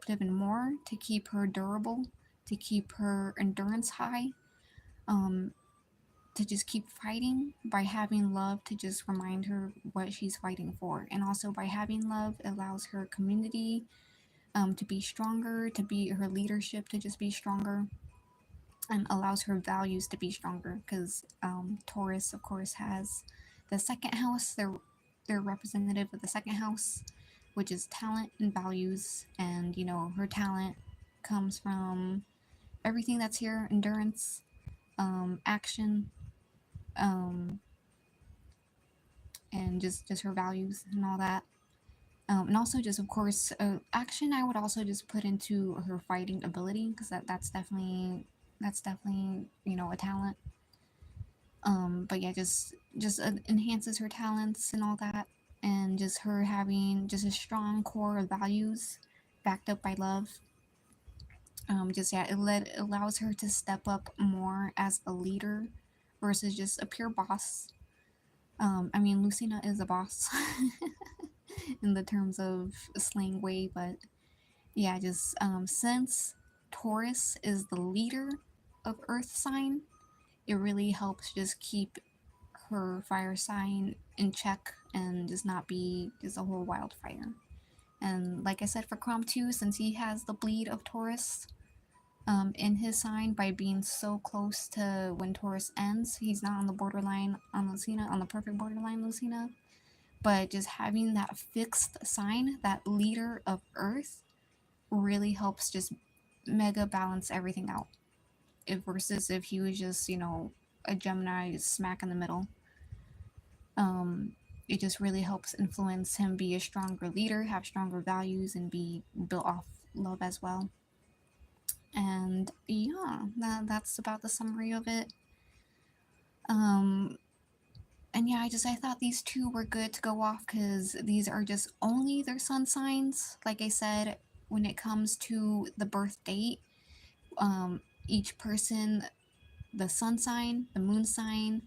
even more to keep her durable, to keep her endurance high, um, to just keep fighting by having love to just remind her what she's fighting for. And also by having love, it allows her community to be stronger, to be her leadership to just be stronger, and allows her values to be stronger. Because Taurus, of course, has the second house. They're representative of the second house, which is talent and values. And her talent comes from everything that's here: endurance, action, um, and just her values and all that. And also just of course action, I would also just put into her fighting ability, because that's definitely a talent. But yeah, just enhances her talents and all that. And just her having just a strong core of values backed up by love. Just yeah, it allows her to step up more as a leader versus just a pure boss. I mean, Lucina is a boss in the terms of slang way, but yeah, just since Taurus is the leader of Earth sign, it really helps just keep her fire sign in check and just not be just a whole wildfire. And like I said, for Chrom too, since he has the bleed of Taurus in his sign, by being so close to when Taurus ends, he's not on the borderline on Lucina, on the perfect borderline Lucina, but just having that fixed sign, that leader of Earth, really helps just mega balance everything out. If versus if he was just, a Gemini smack in the middle. Um, it just really helps influence him be a stronger leader, have stronger values, and be built off love as well. And yeah, that's about the summary of it. Um, and yeah, I thought these two were good to go off because these are just only their sun signs. Like I said, when it comes to the birth date, each person, the sun sign, the moon sign,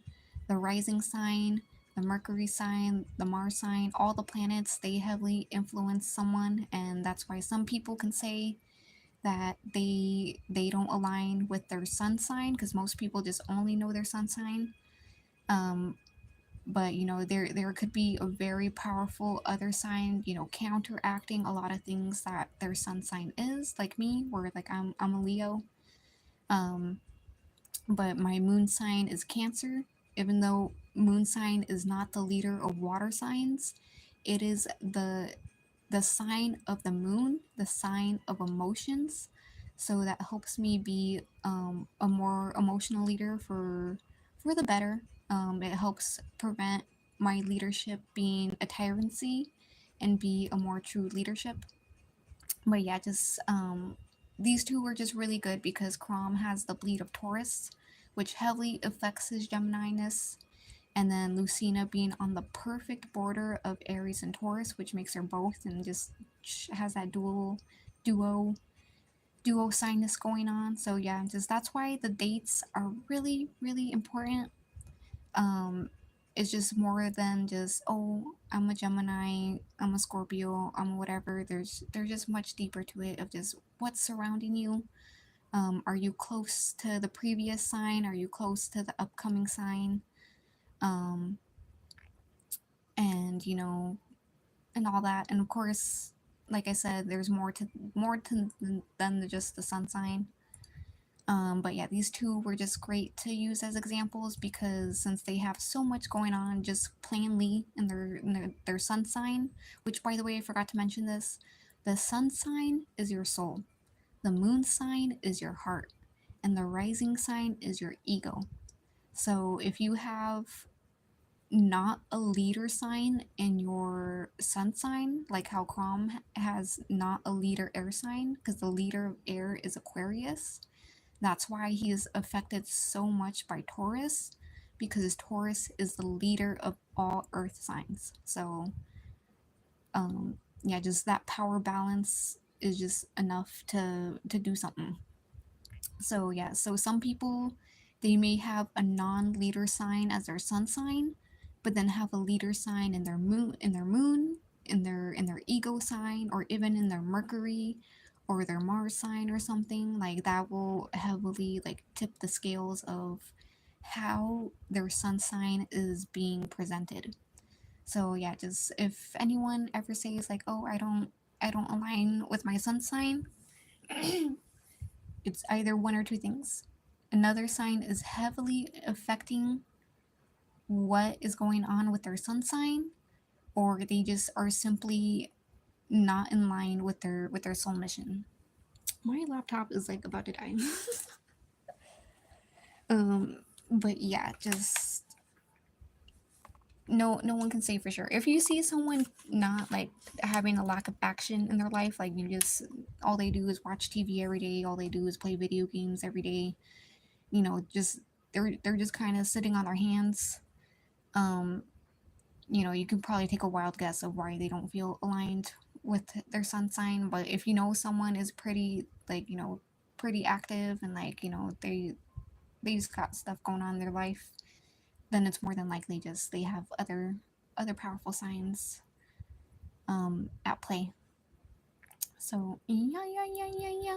the rising sign, the Mercury sign, the Mars sign, all the planets, they heavily influence someone, and that's why some people can say that they don't align with their sun sign because most people just only know their sun sign. But there could be a very powerful other sign, counteracting a lot of things that their sun sign is, like me, where like I'm a Leo. Um, but my moon sign is Cancer. Even though moon sign is not the leader of water signs, it is the sign of the moon, the sign of emotions. So that helps me be a more emotional leader for the better. It helps prevent my leadership being a tyranny and be a more true leadership. But yeah, just these two were just really good because Chrom has the bleed of Taurus, which heavily affects his Gemini-ness, and then Lucina being on the perfect border of Aries and Taurus, which makes her both, and just has that duo duo signess going on. So yeah, just that's why the dates are really really important. um it's just more than just, oh, I'm a Gemini, I'm a Scorpio, I'm whatever. There's just much deeper to it of just what's surrounding you. Are you close to the previous sign? Are you close to the upcoming sign? um and and all that. And of course, like I said, there's more to than just the sun sign. But yeah, these two were just great to use as examples because since they have so much going on just plainly in their sun sign, which by the way, I forgot to mention this, the sun sign is your soul, the moon sign is your heart, and the rising sign is your ego. So if you have not a leader sign in your sun sign, like how Chrom has not a leader air sign, because the leader of air is Aquarius. That's why he is affected so much by Taurus, because Taurus is the leader of all earth signs. So, yeah, just that power balance is just enough to do something. So yeah, so some people, they may have a non-leader sign as their sun sign, but then have a leader sign in their ego sign, or even in their Mercury or their Mars sign or something. Like that will heavily like tip the scales of how their sun sign is being presented. So yeah, just if anyone ever says like, "Oh, I don't align with my sun sign," it's either one or two things. Another sign is heavily affecting what is going on with their sun sign, or they just are simply not in line with their soul mission. My laptop is like about to die. um, but yeah, just no one can say for sure. If you see someone not like having a lack of action in their life, like you just all they do is watch TV every day, all they do is play video games every day, just they're just kind of sitting on their hands. um you can probably take a wild guess of why they don't feel aligned with their sun sign. But if you know someone is pretty like pretty active, and like they just got stuff going on in their life, then it's more than likely just they have other powerful signs at play. So yeah.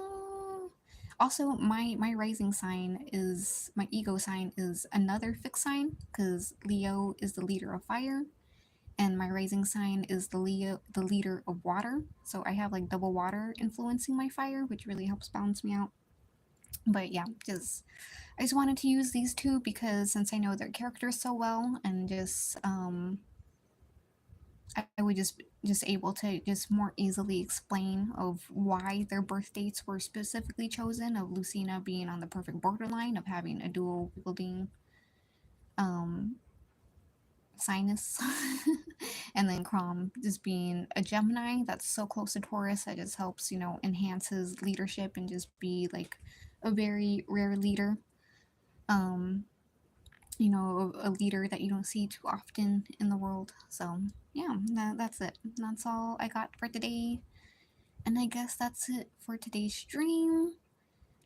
Also, my rising sign is my ego sign is another fixed sign because Leo is the leader of fire, and my rising sign is the leader of water. So I have like double water influencing my fire, which really helps balance me out. But yeah, just I just wanted to use these two because since I know their characters so well, and just I would just able to just more easily explain of why their birth dates were specifically chosen. Of Lucina being on the perfect borderline of having a dual wielding um sinus, and then Chrom just being a Gemini that's so close to Taurus that just helps enhance his leadership and just be like a very rare leader. Um, a leader that you don't see too often in the world. So yeah, that's it. That's all I got for today. And I guess that's it for today's stream.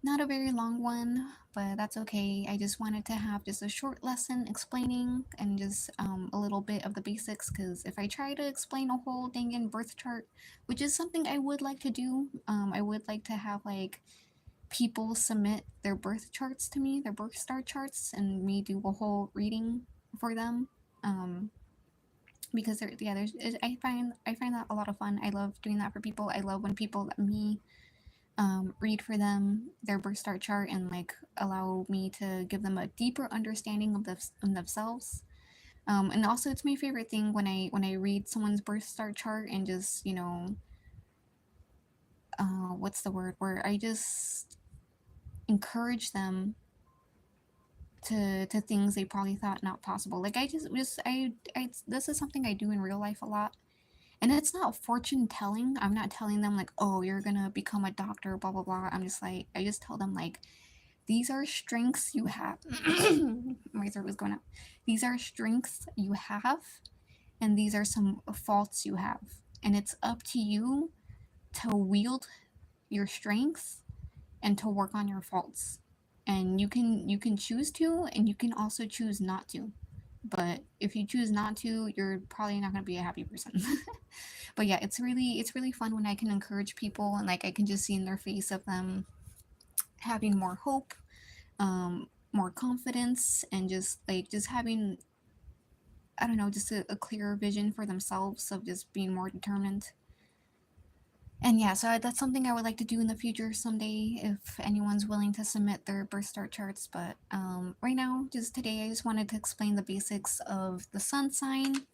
Not a very long one, but that's okay. I just wanted to have just a short lesson explaining and just a little bit of the basics, because if I try to explain a whole dang birth chart, which is something I would like to do, I would like to have like people submit their birth charts to me, their birth star charts, and me do a whole reading for them. Um, because I find that a lot of fun. I love doing that for people. I love when people let me read for them their birth star chart and like allow me to give them a deeper understanding of themselves. And also, it's my favorite thing when I read someone's birth star chart and just what's the word, where I just encourage them to things they probably thought not possible. Like I this is something I do in real life a lot. And it's not fortune telling. I'm not telling them like, oh, you're gonna become a doctor, blah blah blah. I'm just like, I just tell them like, these are strengths you have. My throat was going out. These are strengths you have, and these are some faults you have. And it's up to you to wield your strengths and to work on your faults. And you can choose to, and you can also choose not to. But if you choose not to, you're probably not going to be a happy person. But yeah, it's really fun when I can encourage people and like I can just see in their face of them having more hope, more confidence, and just having, I don't know, just a clearer vision for themselves of just being more determined. And yeah, so that's something I would like to do in the future someday if anyone's willing to submit their birth start charts. But right now, just today, I just wanted to explain the basics of the sun sign,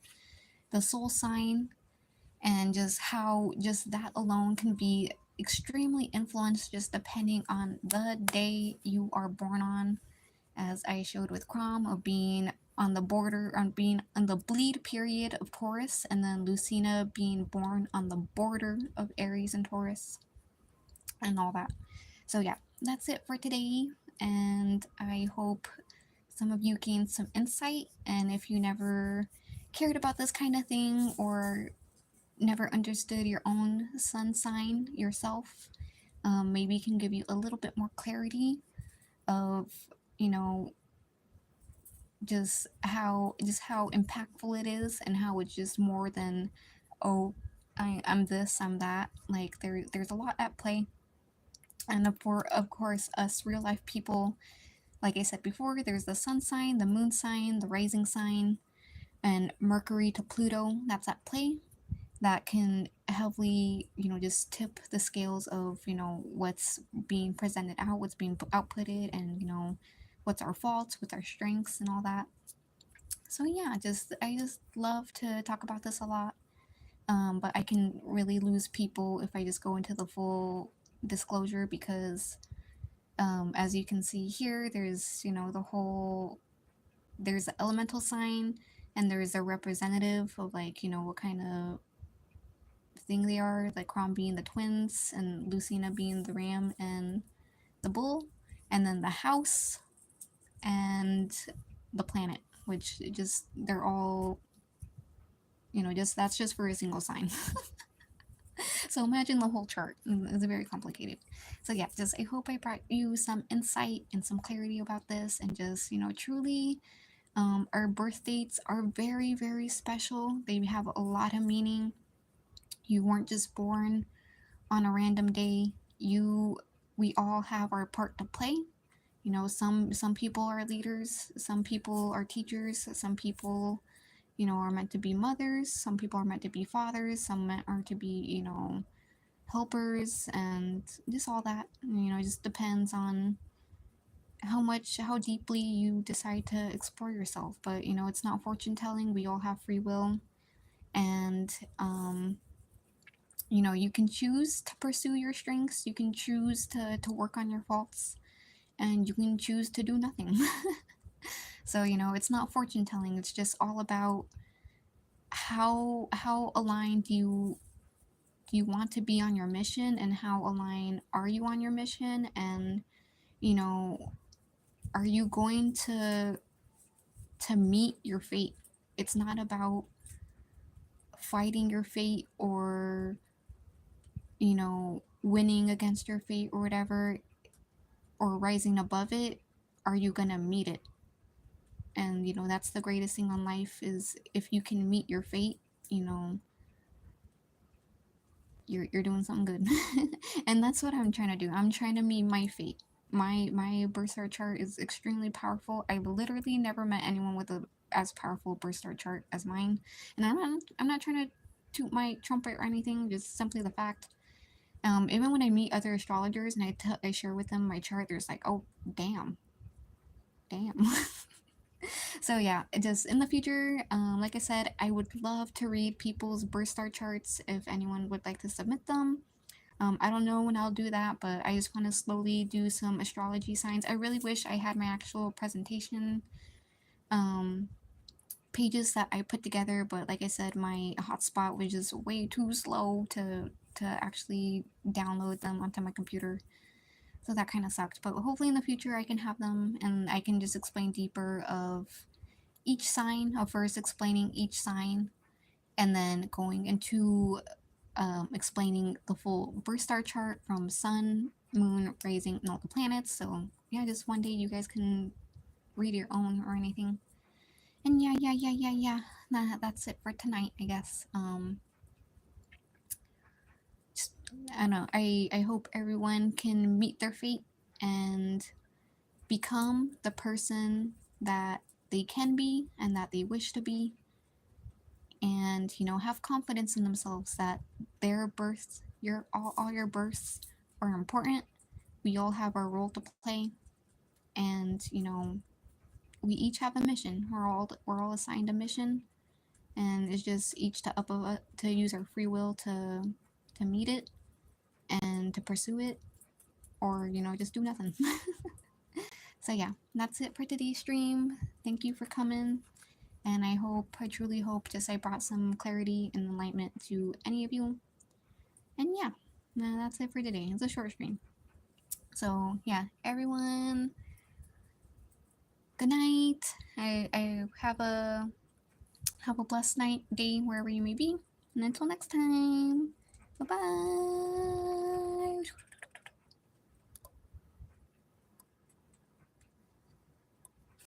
the soul sign, and just how just that alone can be extremely influenced just depending on the day you are born on, as I showed with Chrom, of being on the border, on being on the bleed period of Taurus, and then Lucina being born on the border of Aries and Taurus, and all that. So, yeah, that's it for today, and I hope some of you gained some insight. And if you never cared about this kind of thing or never understood your own sun sign yourself, maybe can give you a little bit more clarity of, you know, just how impactful it is, and how it's just more than, oh, I'm this, I'm that. Like there's a lot at play. And of course, us real life people, like I said before, there's the sun sign, the moon sign, the rising sign, and Mercury to Pluto that's at play, that can heavily, just tip the scales of, what's being presented out, what's being outputted, and, what's our faults, what's our strengths, and all that. So yeah, I just love to talk about this a lot. But I can really lose people if I just go into the full disclosure, because as you can see here, there's there's the elemental sign, and there's a representative of like what kind of thing they are, like Chrom being the twins and Lucina being the ram and the bull, and then the house and the planet, which just they're all just that's just for a single sign. So imagine the whole chart. It's very complicated. So yeah, just I hope I brought you some insight and some clarity about this, and just truly, our birth dates are very very special. They have a lot of meaning. You weren't just born on a random day. We all have our part to play. Some people are leaders, some people are teachers, some people are meant to be mothers, some people are meant to be fathers, some are to be, helpers, and just all that. It just depends on how deeply you decide to explore yourself. But it's not fortune telling. We all have free will, and you can choose to pursue your strengths, you can choose to work on your faults, and you can choose to do nothing. So it's not fortune telling. It's just all about how aligned do you want to be on your mission, and how aligned are you on your mission, and you know are you going to meet your fate. It's not about fighting your fate, or winning against your fate or whatever, or rising above it. Are you gonna meet it? And that's the greatest thing on life, is if you can meet your fate, you know you're doing something good. And that's what I'm trying to do. I'm trying to meet my fate. My birth star chart is extremely powerful. I literally never met anyone with a as powerful birth star chart as mine. And I'm not trying to toot my trumpet or anything, just simply the fact. Even when I meet other astrologers and I share with them my chart, there's like, oh, damn. So yeah, just in the future, like I said, I would love to read people's birth star charts if anyone would like to submit them. I don't know when I'll do that, but I just want to slowly do some astrology signs. I really wish I had my actual presentation um, pages that I put together, but like I said, my hotspot was just way too slow to actually download them onto my computer. So that kind of sucked. But hopefully in the future I can have them, and I can just explain deeper of each sign, of first explaining each sign, and then going into explaining the full birth star chart from sun, moon, rising, and all the planets. So yeah, just one day you guys can read your own or anything. And yeah. That's it for tonight, I guess. Just, I don't know. I hope everyone can meet their fate and become the person that they can be and that they wish to be, and have confidence in themselves that their births, all your births are important. We all have our role to play, and we each have a mission. We're all assigned a mission, and it's just each to use our free will to meet it and to pursue it, or just do nothing. So yeah, that's it for today's stream. Thank you for coming, and I truly hope just I brought some clarity and enlightenment to any of you. And yeah, that's it for today. It's a short stream. So yeah, everyone, good night. I have a blessed night, day, wherever you may be. And until next time, bye bye.